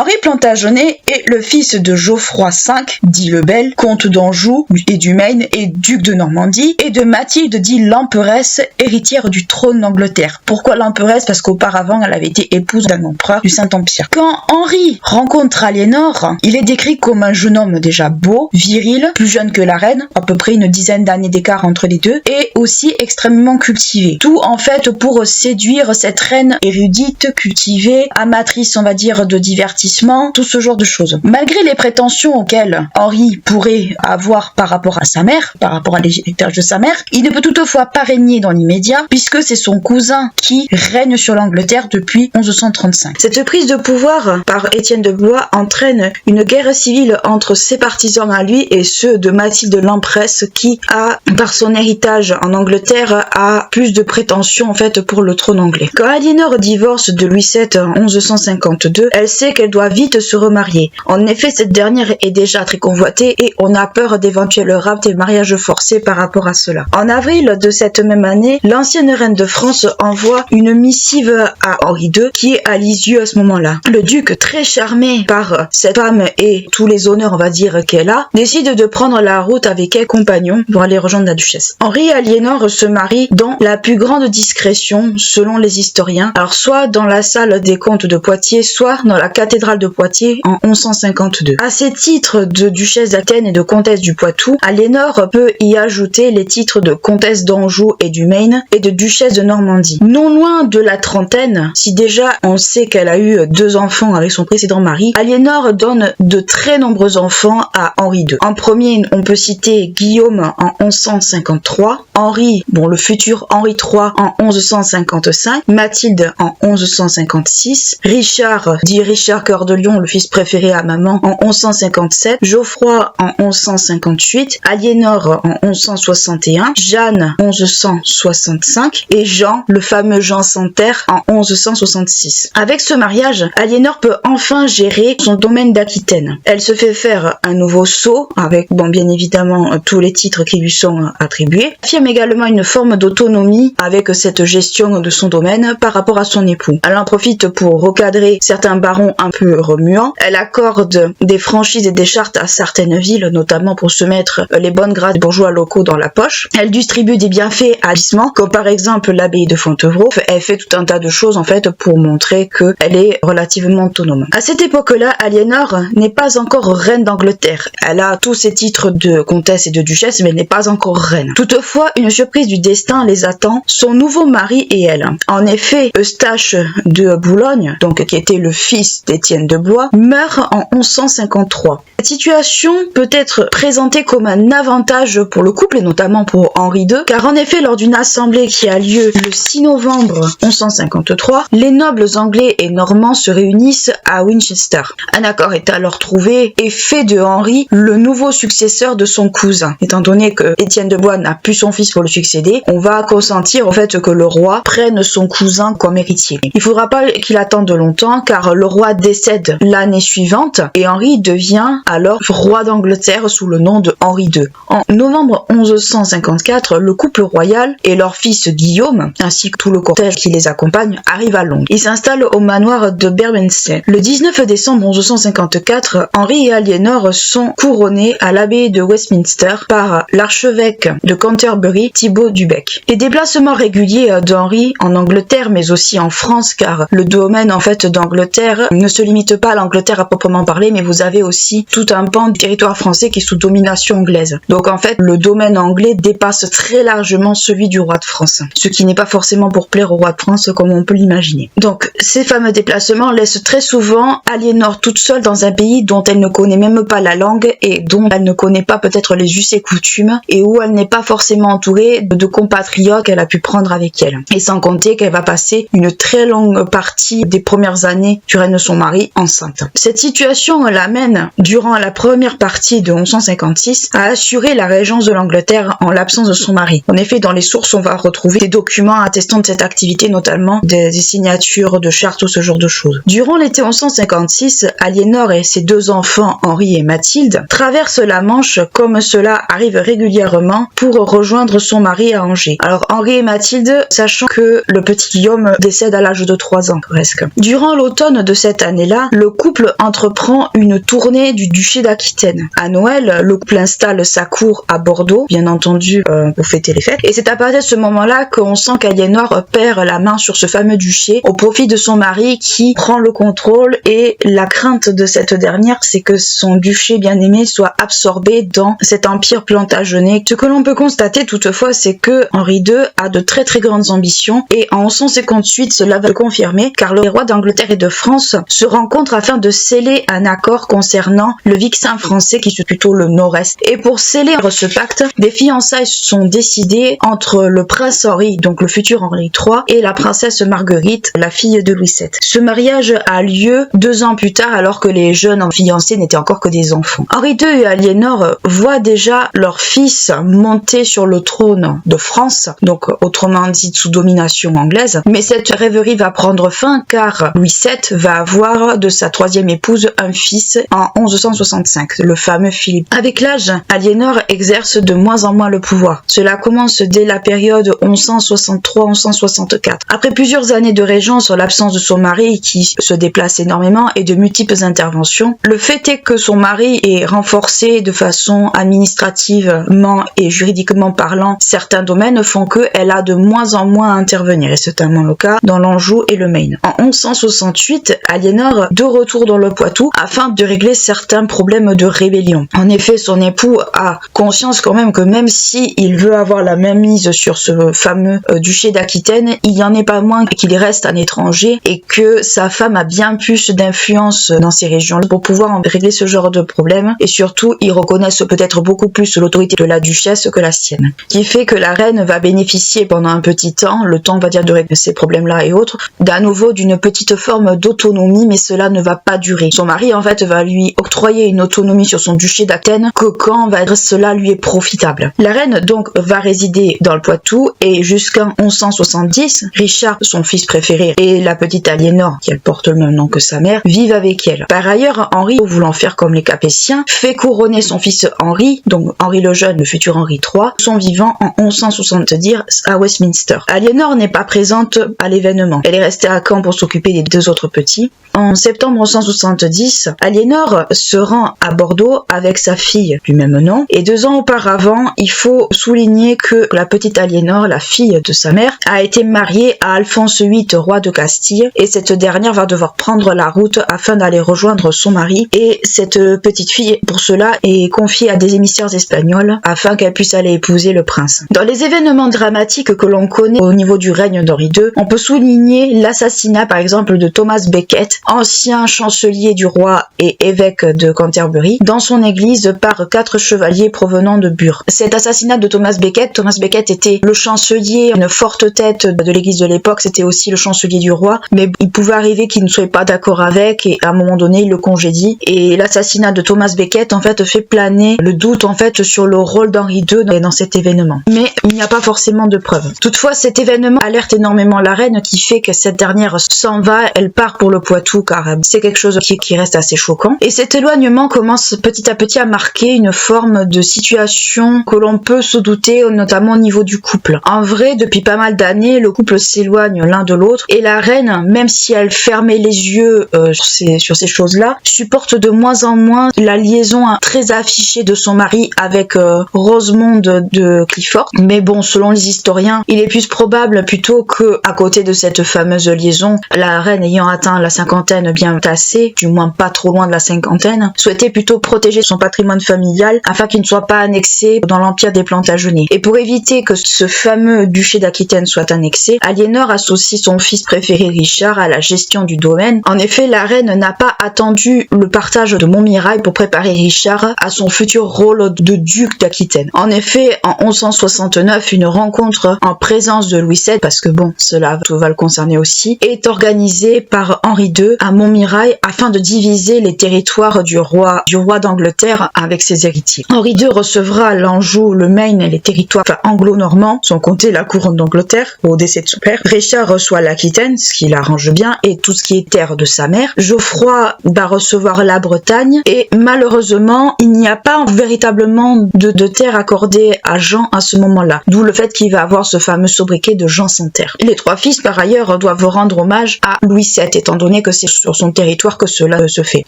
B: Henri Plantagenet est le fils de Geoffroy V, dit le Bel, comte d'Anjou et du Maine et duc de Normandie, et de Mathilde, dit l'emperesse, héritière du trône d'Angleterre. Pourquoi l'emperesse? Parce qu'auparavant, elle avait été épouse d'un empereur du Saint-Empire. Quand Henri rencontre Aliénor, il est décrit comme un jeune homme déjà beau, viril, plus jeune que la reine, à peu près une dizaine d'années d'écart entre les deux, et aussi extrêmement cultivé. Tout en fait pour séduire cette reine érudite, cultivée, amatrice, on va dire, de divertissement, tout ce genre de choses. Malgré les prétentions auxquelles Henri pourrait avoir par rapport à sa mère, par rapport à l'héritage de sa mère, il ne peut toutefois pas régner dans l'immédiat, puisque c'est son cousin qui règne sur l'Angleterre depuis 1135. Cette prise de pouvoir par Étienne de Blois entraîne une guerre civile entre ses partisans à lui et ceux de Mathilde l'emperesse, qui a, par son héritage en Angleterre, a plus de prétentions en fait pour le trône anglais. Quand Aliénor divorce de Louis VII en 1152, elle sait qu'elle doit vite se remarier. En effet, cette dernière est déjà très convoitée et on a peur d'éventuels rapts et mariages forcés par rapport à cela. En avril de cette même année, l'ancienne reine de France envoie une missive à Henri II qui est à Lisieux à ce moment-là. Le duc, très charmé par cette femme et tous les honneurs, on va dire, qu'elle a, décide de prendre la route avec elle compagnon pour aller rejoindre la duchesse. Henri et Aliénor se marient dans la plus grande discrétion selon les historiens. Alors soit dans la salle des comtes de Poitiers, soit dans la cathédrale de Poitiers en 1152. À ces titres de duchesse d'Athènes et de comtesse du Poitou, Aliénor peut y ajouter les titres de comtesse d'Anjou et du Maine et de duchesse de Normandie. Non loin de la trentaine, si déjà on sait qu'elle a eu 2 enfants avec son précédent mari, Aliénor donne de très nombreux enfants à Henri II. En premier, on peut citer Guillaume en 1153, Henri, le futur Henri III en 1155, Mathilde en 1156, Richard, dit Richard Cœur de Lion, le fils préféré à maman, en 1157, Geoffroy en 1158, Aliénor en 1161, Jeanne 1165 et Jean, le fameux Jean Santerre, en 1166. Avec ce mariage, Aliénor peut enfin gérer son domaine d'Aquitaine. Elle se fait faire un nouveau sceau, avec bien évidemment tous les titres qui lui sont attribués, affirme également une forme d'autonomie avec cette gestion de son domaine par rapport à son époux. Elle en profite pour recadrer certains barons un peu remuants. Elle accorde des franchises et des chartes à certaines villes, notamment pour se mettre les bonnes grâces des bourgeois locaux dans la poche. Elle distribue des bienfaits à l'isement, comme par exemple l'abbaye de Fontevraud. Elle fait tout un tas de choses en fait pour montrer qu'elle est relativement autonome. À cette époque-là, Aliénor n'est pas encore reine d'Angleterre. Elle a tous ses titres de comtesse et de duchesse, mais elle n'est pas encore reine. Toutefois, une surprise du destin les attend, son nouveau mari et elle. En effet, Eustache de Boulogne, donc qui était le fils d'Étienne de Blois, meurt en 1153. Cette situation peut être présentée comme un avantage pour le couple et notamment pour Henri II, car en effet, lors d'une assemblée qui a lieu le 6 novembre 1153, les nobles anglais et normands se réunissent à Winchester. Un accord est alors trouvé et fait de Henri le nouveau successeur de son cousin. Étant donné que Étienne de Blois n'a plus son fils pour le succéder, on va consentir au fait que le roi prenne son cousin comme héritier. Il faudra pas qu'il attende longtemps car le roi décède l'année suivante et Henri devient alors roi d'Angleterre sous le nom de Henri II. En novembre 1154, le couple royal et leur fils Guillaume, ainsi que tout le cortège qui les accompagne, arrivent à Londres. Ils s'installent au manoir de Bermondsey. Le 19 décembre 1154, Henri et Aliénor sont couronnés à l'abbaye de Westminster par l'archevêque de Canterbury, Thibaut du Bec. Les déplacements réguliers d'Henri en Angleterre, mais aussi en France, car le domaine en fait d'Angleterre ne se limite pas à l'Angleterre à proprement parler, mais vous avez aussi tout un pan du territoire français qui est sous domination anglaise. Donc en fait, le domaine anglais dépasse très largement celui du roi de France, ce qui n'est pas forcément pour plaire au roi de France comme on peut l'imaginer. Donc ces fameux déplacements laissent très souvent Aliénor toute seule dans un pays dont elle ne connaît même pas la langue et dont elle ne connaît pas peut-être les us et coutumes, et où elle n'est pas forcément entourée de compatriotes qu'elle a pu prendre avec elle. Et sans compter qu'elle va passer une très longue partie des premières années du règne de son mari enceinte. Cette situation l'amène, durant la première partie de 1156, à assurer la régence de l'Angleterre en l'absence de son mari. En effet, dans les sources, on va retrouver des documents attestant de cette activité, notamment des signatures de chartes ou ce genre de choses. Durant l'été 1156, Aliénor et ses deux enfants, Henri et Mathilde, traversent la Manche comme cela arrive régulièrement pour rejoindre son mari à Angers. Alors Henri et Mathilde, sachant que le petit Guillaume décède à l'âge de 3 ans presque. Durant l'automne de cette année-là, le couple entreprend une tournée du duché d'Aquitaine. À Noël, le couple installe sa cour à Bordeaux, bien entendu pour fêter les fêtes, et c'est à partir de ce moment-là qu'on sent qu'Aliénor perd la main sur ce fameux duché au profit de son mari qui prend le contrôle, et la crainte de cette dernière, c'est que son duché bien-aimé soit absorbé dans cet empire plantagenet. Ce que l'on peut constater toutefois, c'est que Henri II a de très très grandes ambitions, et en 1158 cela va le confirmer, car les rois d'Angleterre et de France se rencontrent afin de sceller un accord concernant le Vexin français qui se plutôt le nord-est. Et pour sceller ce pacte, des fiançailles sont décidées entre le prince Henri, donc le futur Henri III, et la princesse Marguerite, la fille de Louis VII. Ce mariage a lieu 2 ans plus tard, alors que les jeunes fiancés n'étaient encore que des enfants. Henri II et Aliénor voient déjà leur fils monter sur le trône de France, donc autrement dit sous domination anglaise, mais cette rêverie va prendre fin car Louis VII va avoir de sa 3e épouse un fils en 1165, le fameux Philippe. Avec l'âge, Aliénor exerce de moins en moins le pouvoir. Cela commence dès la période 1163-1164. Après plusieurs années de régence sur l'absence de son mari qui se déplace énormément et de multiples interventions, le fait est que son mari est renforcé de façon administrativement et juridiquement parlant. Certains domaines font qu'elle a de moins en moins à intervenir, et c'est notamment le cas dans l'Anjou et le Maine. En 1168, Aliénor de retour dans le Poitou afin de régler certains problèmes de rébellion. En effet, son époux a conscience quand même que même si il veut avoir la même mise sur ce fameux duché d'Aquitaine, il n'y en est pas moins qu'il reste un étranger et que sa femme a bien plus d'influence dans ces régions pour pouvoir régler ce genre de problème, et surtout ils reconnaissent peut-être beaucoup plus l'autorité de la duchesse que la sienne. Qui fait que la reine va bénéficier pendant un petit temps, le temps on va dire de régler ces problèmes-là et autres, d'à nouveau d'une petite forme d'autonomie, mais cela ne va pas durer. Son mari en fait va lui octroyer une autonomie sur son duché d'Athènes que quand cela lui est profitable. La reine donc va résider dans le Poitou, et jusqu'en 1170, Richard, son fils préféré, et la petite Aliénor, qui elle porte le même nom que sa mère, vivent avec elle. Par ailleurs, Henri, voulant faire comme les Capétiens, fait couronner son fils Henri, donc Henri le Jeune, le futur Henri III, son vivant en 1170 à Westminster. Aliénor n'est pas présente à l'événement. Elle est restée à Caen pour s'occuper des 2 autres petits. En septembre 1170, Aliénor se rend à Bordeaux avec sa fille du même nom, et 2 ans auparavant, il faut souligner que la petite Aliénor, la fille de sa mère, a été mariée à Alphonse VIII, roi de Castille, et cette dernière va devoir prendre la route afin d'aller rejoindre son mari, et cette petite fille, pour cela, est confiée à des émissaires espagnols afin qu'elle puisse aller épouser le prince. Dans les événements dramatiques que l'on connaît au niveau du règne d'Henri II, on peut souligner l'assassinat par exemple de Thomas Becket, ancien chancelier du roi et évêque de Canterbury, dans son église par 4 chevaliers provenant de Bure. Cet assassinat de Thomas Becket était le chancelier, une forte tête de l'église de l'époque, c'était aussi le chancelier du roi, mais il pouvait arriver qu'il ne soit pas d'accord avec, et à un moment donné il le congédie, et l'assassinat de Thomas Becket en fait fait planer le doute en fait sur le rôle d'Henri II dans cet événement. Mais il n'y a pas forcément de preuves. Toutefois, cet événement alerte énormément la reine, qui fait que cette dernière s'en va, elle part pour le Poitou car c'est quelque chose qui reste assez choquant. Et cet éloignement commence petit à petit à marquer une forme de situation que l'on peut se douter, notamment au niveau du couple. En vrai, depuis pas mal d'années, le couple s'éloigne l'un de l'autre, et la reine, même si elle fermait les yeux sur ces choses-là, supporte de moins en moins la liaison très affichée de son mari avec Rosemonde de Clifford. Mais bon, selon les historiens, il est plus probable plutôt que, à côté de cette fameuse liaison, la reine ayant atteint la 50e Aquitaine bien tassée, du moins pas trop loin de la cinquantaine, souhaitait plutôt protéger son patrimoine familial afin qu'il ne soit pas annexé dans l'empire des Plantagenets. Et pour éviter que ce fameux duché d'Aquitaine soit annexé, Aliénor associe son fils préféré Richard à la gestion du domaine. En effet, la reine n'a pas attendu le partage de Montmirail pour préparer Richard à son futur rôle de duc d'Aquitaine. En effet, en 1169, une rencontre en présence de Louis VII, parce que bon, cela va le concerner aussi, est organisée par Henri II à Montmirail afin de diviser les territoires du roi d'Angleterre avec ses héritiers. Henri II recevra l'Anjou, le Maine et les territoires anglo-normands, sans compter la couronne d'Angleterre au décès de son père. Richard reçoit l'Aquitaine, ce qui l'arrange bien, et tout ce qui est terre de sa mère. Geoffroy va recevoir la Bretagne, et malheureusement, il n'y a pas véritablement de terre accordée à Jean à ce moment-là, d'où le fait qu'il va avoir ce fameux sobriquet de Jean sans terre. Les trois fils, par ailleurs, doivent rendre hommage à Louis VII, étant donné que c'est sur son territoire que cela se fait.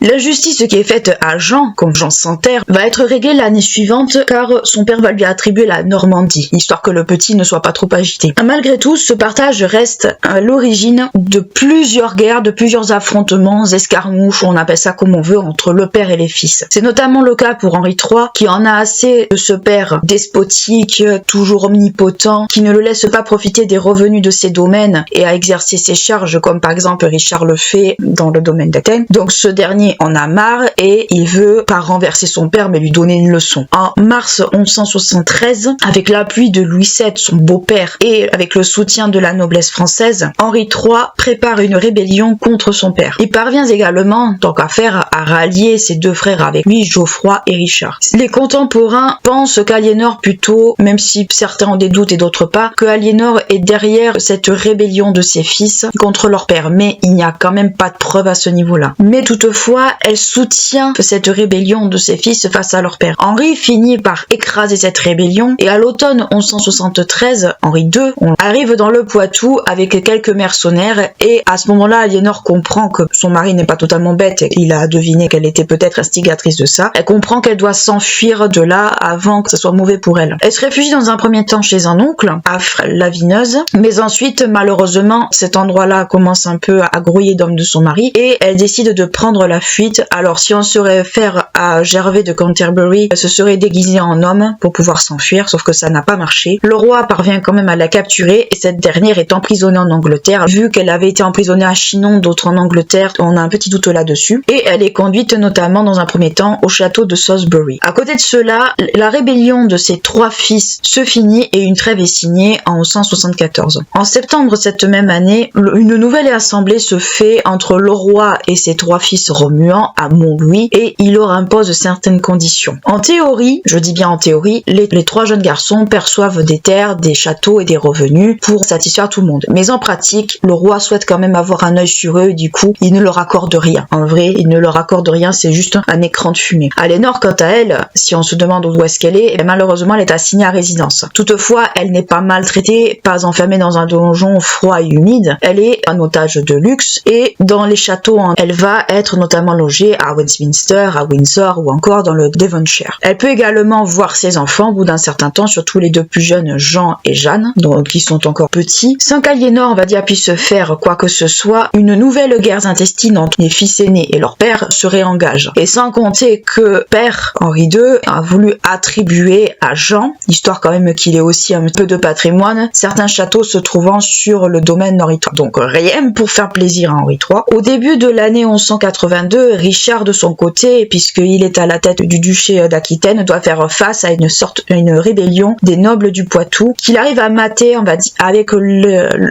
B: L'injustice qui est faite à Jean, comme Jean sans terre, va être réglée l'année suivante, car son père va lui attribuer la Normandie, histoire que le petit ne soit pas trop agité. Malgré tout, ce partage reste à l'origine de plusieurs guerres, de plusieurs affrontements, escarmouches, on appelle ça comme on veut, entre le père et les fils. C'est notamment le cas pour Henri III, qui en a assez de ce père despotique, toujours omnipotent, qui ne le laisse pas profiter des revenus de ses domaines et à exercer ses charges, comme par exemple Richard le fait dans le domaine d'Athènes. Donc ce dernier en a marre et il veut pas renverser son père mais lui donner une leçon. En mars 1173, avec l'appui de Louis VII, son beau-père, et avec le soutien de la noblesse française, Henri III prépare une rébellion contre son père. Il parvient également, tant qu'à faire, à rallier ses deux frères avec lui, Geoffroy et Richard. Les contemporains pensent qu'Aliénor plutôt, même si certains ont des doutes et d'autres pas, que Aliénor est derrière cette rébellion de ses fils contre leur père, mais il n'y a quand même pas de preuve à ce niveau-là. Mais toutefois, elle soutient cette rébellion de ses fils face à leur père. Henri finit par écraser cette rébellion et à l'automne 1173, Henri II arrive dans le Poitou avec quelques mercenaires et à ce moment-là, Aliénor comprend que son mari n'est pas totalement bête et il a deviné qu'elle était peut-être instigatrice de ça. Elle comprend qu'elle doit s'enfuir de là avant que ce soit mauvais pour elle. Elle se réfugie dans un premier temps chez un oncle, Affre la Vineuse, mais ensuite, malheureusement, cet endroit-là commence un peu à grouiller d'hommes de son mari et elle décide de prendre la fuite. Alors, si on se réfère à Gervais de Canterbury, elle se serait déguisée en homme pour pouvoir s'enfuir, sauf que ça n'a pas marché. Le roi parvient quand même à la capturer et cette dernière est emprisonnée en Angleterre. Vu qu'elle avait été emprisonnée à Chinon, d'autres en Angleterre, on a un petit doute là-dessus. Et elle est conduite notamment dans un premier temps au château de Salisbury. À côté de cela, la rébellion de ses trois fils se finit et une trêve est signée en 1174. En septembre cette même année, une nouvelle assemblée se fait entre le roi et ses trois fils remuants à Montlouis et il leur impose certaines conditions. En théorie, je dis bien en théorie, les trois jeunes garçons perçoivent des terres, des châteaux et des revenus pour satisfaire tout le monde. Mais en pratique, le roi souhaite quand même avoir un œil sur eux et du coup, il ne leur accorde rien. En vrai, il ne leur accorde rien, c'est juste un écran de fumée. Aliénor, quant à elle, si on se demande où est-ce qu'elle est, malheureusement, elle est assignée à résidence. Toutefois, elle n'est pas maltraitée, pas enfermée dans un donjon froid et humide. Elle est un otage de luxe et dans les châteaux, elle va être notamment logée à Westminster, à Windsor ou encore dans le Devonshire. Elle peut également voir ses enfants au bout d'un certain temps, surtout les deux plus jeunes, Jean et Jeanne, donc qui sont encore petits. Sans qu'Aliénor, on va dire, puisse faire quoi que ce soit, une nouvelle guerre intestine entre les fils aînés et leur père se réengage. Et sans compter que père Henri II a voulu attribuer à Jean, histoire quand même qu'il ait aussi un peu de patrimoine, certains châteaux se trouvant sur le domaine d'Henri III. Donc rien pour faire plaisir à Henri III. Au début de l'année 1182, Richard de son côté, puisqu'il est à la tête du duché d'Aquitaine, doit faire face à une rébellion des nobles du Poitou, qu'il arrive à mater, on va dire,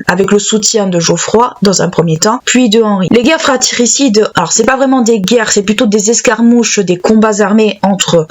B: avec le soutien de Geoffroy dans un premier temps, puis de Henri. Les guerres fratricides, alors c'est pas vraiment des guerres, c'est plutôt des escarmouches, des combats armés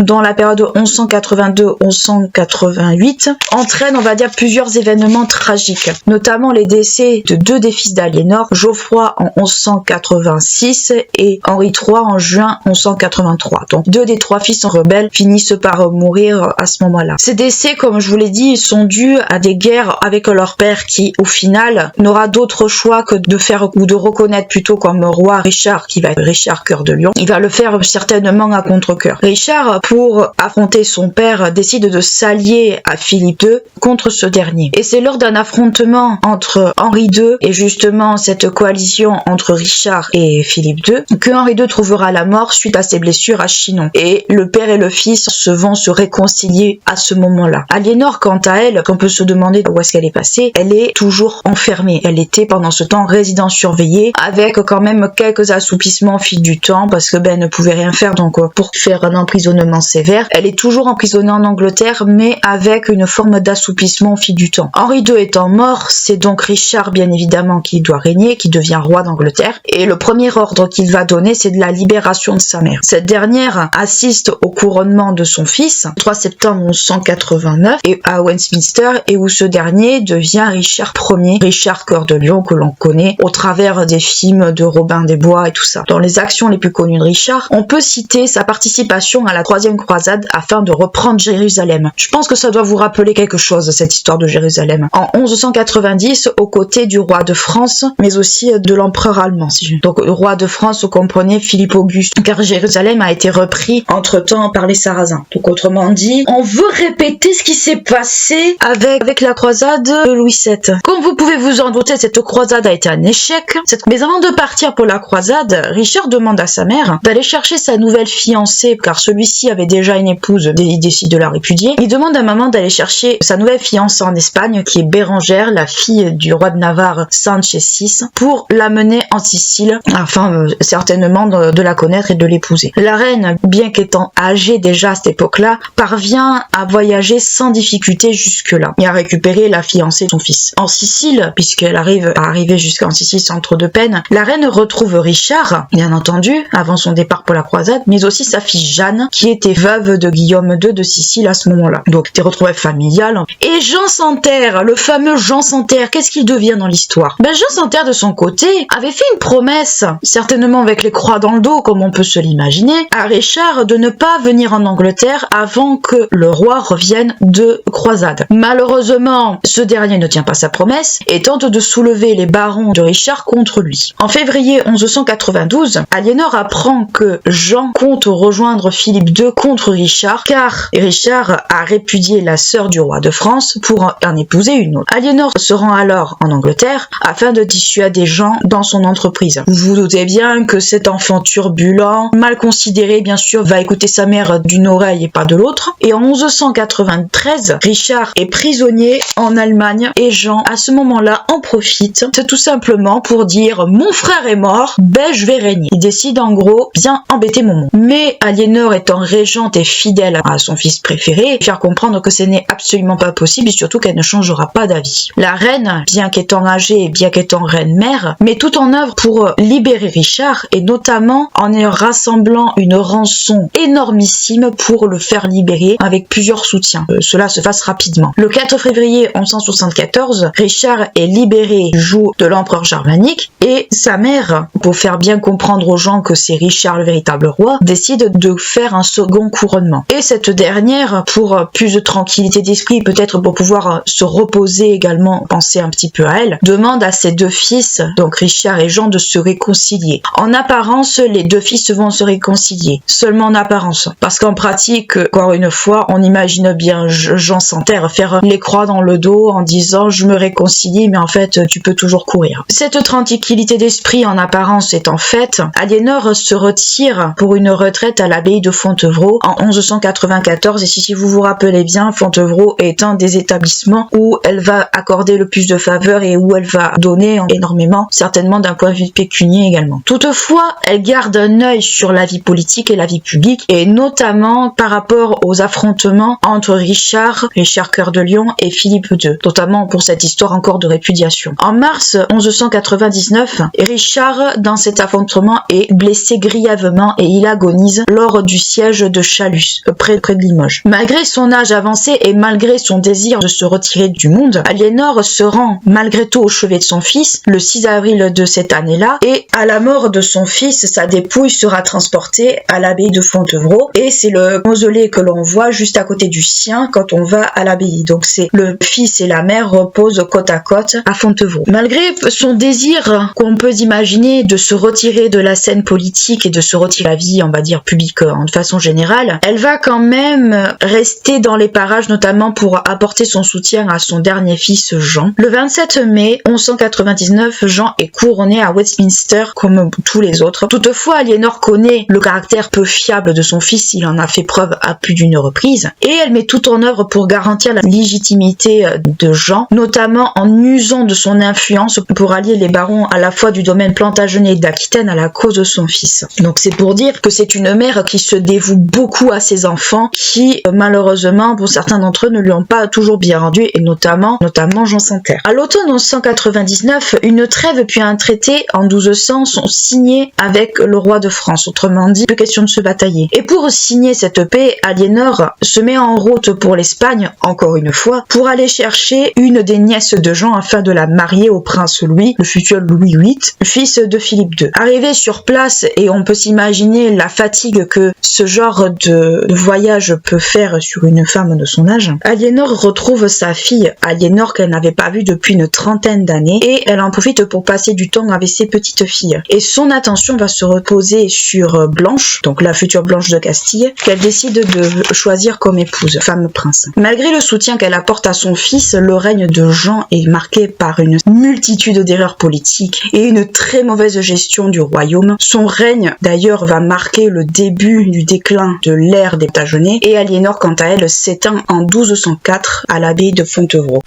B: dans la période 1182-1188, entraînent, on va dire, plusieurs événements tragiques, notamment les décès de deux des fils d'Aliénor, Geoffroy en 1186 et Henri III en juin 1183. Donc deux des trois fils rebelles finissent par mourir à ce moment-là. Ces décès, comme je vous l'ai dit, sont dus à des guerres avec leur père qui, au final, n'aura d'autre choix que de faire ou de reconnaître plutôt comme roi Richard, qui va être Richard Cœur de Lion. Il va le faire certainement à contre-cœur. Richard, pour affronter son père, décide de s'allier à Philippe II contre ce dernier. Et c'est lors d'un affrontement entre Henri II et justement cette coalition entre Richard et Philippe II, que Henri II trouvera la mort suite à ses blessures à Chinon. Et le père et le fils vont se réconcilier à ce moment-là. Aliénor, quant à elle, qu'on peut se demander où est-ce qu'elle est passée, elle est toujours enfermée. Elle était pendant ce temps résidence surveillée, avec quand même quelques assoupissements au fil du temps, parce que elle ne pouvait rien faire, donc pour faire un emprisonnement sévère. Elle est toujours emprisonnée en Angleterre, mais avec une forme d'assoupissement au fil du temps. Henri II étant mort, c'est donc Richard bien évidemment qui doit régner, qui devient roi d'Angleterre, et le premier ordre qu'il va donner, c'est de la libération de sa mère. Cette dernière assiste au couronnement de son fils, 3 septembre 1189, et à Westminster, et où ce dernier devient Richard Ier, Richard Cœur de Lion, que l'on connaît au travers des films de Robin des Bois et tout ça. Dans les actions les plus connues de Richard, on peut citer sa participation à la troisième croisade afin de reprendre Jérusalem. Je pense que ça doit vous rappeler quelque chose, cette histoire de Jérusalem. En 1190, aux côtés du roi de France, mais aussi de l'empereur allemand. Donc le roi de France, vous comprenez, Philippe Auguste, car Jérusalem a été repris entre-temps par les Sarrasins. Donc autrement dit, on veut répéter ce qui s'est passé avec la croisade de Louis VII. Comme vous pouvez vous en douter, cette croisade a été un échec. Mais avant de partir pour la croisade, Richard demande à sa mère d'aller chercher sa nouvelle fiancée, car celui-ci avait déjà une épouse, il décide de la répudier. Il demande à maman d'aller chercher sa nouvelle fiancée en Espagne, qui est Bérengère, la fille du roi de Navarre Sanchez VI, pour l'amener en Sicile, afin certainement de la connaître et de l'épouser. La reine, bien qu'étant âgée déjà à cette époque-là, parvient à voyager sans difficulté jusque-là et à récupérer la fiancée de son fils. En Sicile, puisqu'elle arrive à arriver jusqu'en Sicile sans trop de peine, la reine retrouve Richard, bien entendu, avant son départ pour la croisade, mais aussi sa fille Jeanne, qui était veuve de Guillaume II de Sicile à ce moment-là. Donc des retrouvailles familiales. Et Jean Santerre, le fameux Jean Santerre, qu'est-ce qu'il devient dans l'histoire? Jean Santerre, de son côté, avait fait une promesse, certainement avec les croix dans le dos, comme on peut se l'imaginer, à Richard de ne pas venir en Angleterre avant que le roi revienne de croisade. Malheureusement, ce dernier ne tient pas sa promesse et tente de soulever les barons de Richard contre lui. En février 1192, Aliénor apprend que Jean compte rejoindre Philippe II contre Richard, car Richard a répudié la sœur du roi de France pour en épouser une autre. Aliénor se rend alors en Angleterre afin de dissuader Jean dans son entreprise. Vous vous doutez bien que cet enfant turbulent, mal considéré bien sûr, va écouter sa mère d'une oreille et pas de l'autre. Et en 1193, Richard est prisonnier en Allemagne et Jean, à ce moment-là, en profite. C'est tout simplement pour dire « Mon frère est mort, ben je vais régner ». Il décide en gros bien embêter mon monde. Mais Aliénor étant régente et fidèle à son fils préféré, faire comprendre que ce n'est absolument pas possible et surtout qu'elle ne changera pas d'avis. La reine, bien qu'étant âgée et bien qu'étant reine-mère, met tout en œuvre pour libérer Richard et notamment en rassemblant une rançon énormissime pour le faire libérer avec plusieurs soutiens. Cela se fasse rapidement. Le 4 février 1174, Richard est libéré du joug de l'empereur germanique et sa mère, pour faire bien comprendre aux gens que c'est Richard le véritable roi, décide de faire un second couronnement. Et cette dernière, pour plus de tranquillité d'esprit, peut-être pour pouvoir se reposer également, penser un petit peu à elle, demande à ses deux fils, donc Richard et Jean, de se réconcilier. En apparence, les deux fils vont se réconcilier. Seulement en apparence. Parce qu'en pratique, encore une fois, on imagine bien Jean Santerre faire les croix dans le dos en disant « je me réconcilie, mais en fait, tu peux toujours courir ». Cette tranquillité d'esprit en apparence étant faite, Aliénor se retire pour une retraite à l'abbaye de Fontevraud en 1194. Et si vous vous rappelez bien, Fontevraud est un des établissements où elle va accorder le plus de faveurs et où elle va donner énormément, certainement d'un point de vue pécunier également. Toutefois, elle garde un œil sur la vie politique et la vie publique, et notamment par rapport aux affrontements entre Richard Cœur de Lion et Philippe II, notamment pour cette histoire encore de répudiation. En mars 1199, Richard, dans cet affrontement, est blessé grièvement et il agonise lors du siège de Chalus, près de Limoges. Malgré son âge avancé et malgré son désir de se retirer du monde, Aliénor se rend malgré tout au chevet de son fils le 6 avril de cette année-là, et à la mort de son fils, sa dépouille sera transportée à l'abbaye de Fontevraud, et c'est le mausolée que l'on voit juste à côté du sien quand on va à l'abbaye. Donc c'est le fils et la mère reposent côte à côte à Fontevraud. Malgré son désir qu'on peut imaginer de se retirer de la scène politique et de se retirer de la vie, on va dire, publique de façon générale, elle va quand même rester dans les parages, notamment pour apporter son soutien à son dernier fils Jean. Le 27 mai 1199, Jean est couronné à Westminster comme tous les autres. Toutefois, Aliénor connaît le caractère peu fiable de son fils, il en a fait preuve à plus d'une reprise, et elle met tout en œuvre pour garantir la légitimité de Jean, notamment en usant de son influence pour allier les barons à la fois du domaine plantagenet et d'Aquitaine à la cause de son fils. Donc c'est pour dire que c'est une mère qui se dévoue beaucoup à ses enfants, qui malheureusement pour certains d'entre eux ne lui ont pas toujours bien rendu, et notamment Jean Santerre. À l'automne 1199, une trêve puis un traité en 1200 sont signés avec le roi de France, autrement dit, plus question de se batailler. Et pour signer cette paix, Aliénor se met en route pour l'Espagne, encore une fois, pour aller chercher une des nièces de Jean afin de la marier au prince Louis, le futur Louis VIII, fils de Philippe II. Arrivé sur place, et on peut s'imaginer la fatigue que ce genre de voyage peut faire sur une femme de son âge, Aliénor retrouve sa fille, Aliénor qu'elle n'avait pas vue depuis une trentaine d'années, et elle en profite pour passer du temps avec ses petites filles. Et son attention va se reposer sur Blanche, donc la future Blanche de Castille, qu'elle décide de choisir comme épouse, femme prince. Malgré le soutien qu'elle apporte à son fils, le règne de Jean est marqué par une multitude d'erreurs politiques et une très mauvaise gestion du royaume. Son règne, d'ailleurs, va marquer le début du déclin de l'ère des Plantagenets, et Aliénor, quant à elle, s'éteint en 1204 à l'abbaye de Fontevraud.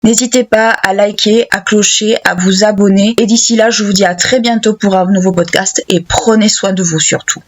B: N'hésitez pas à liker, à clocher, à vous abonner, et d'ici là, je vous dis à très bientôt pour un nouveau podcast, et prenez soin de vous surtout.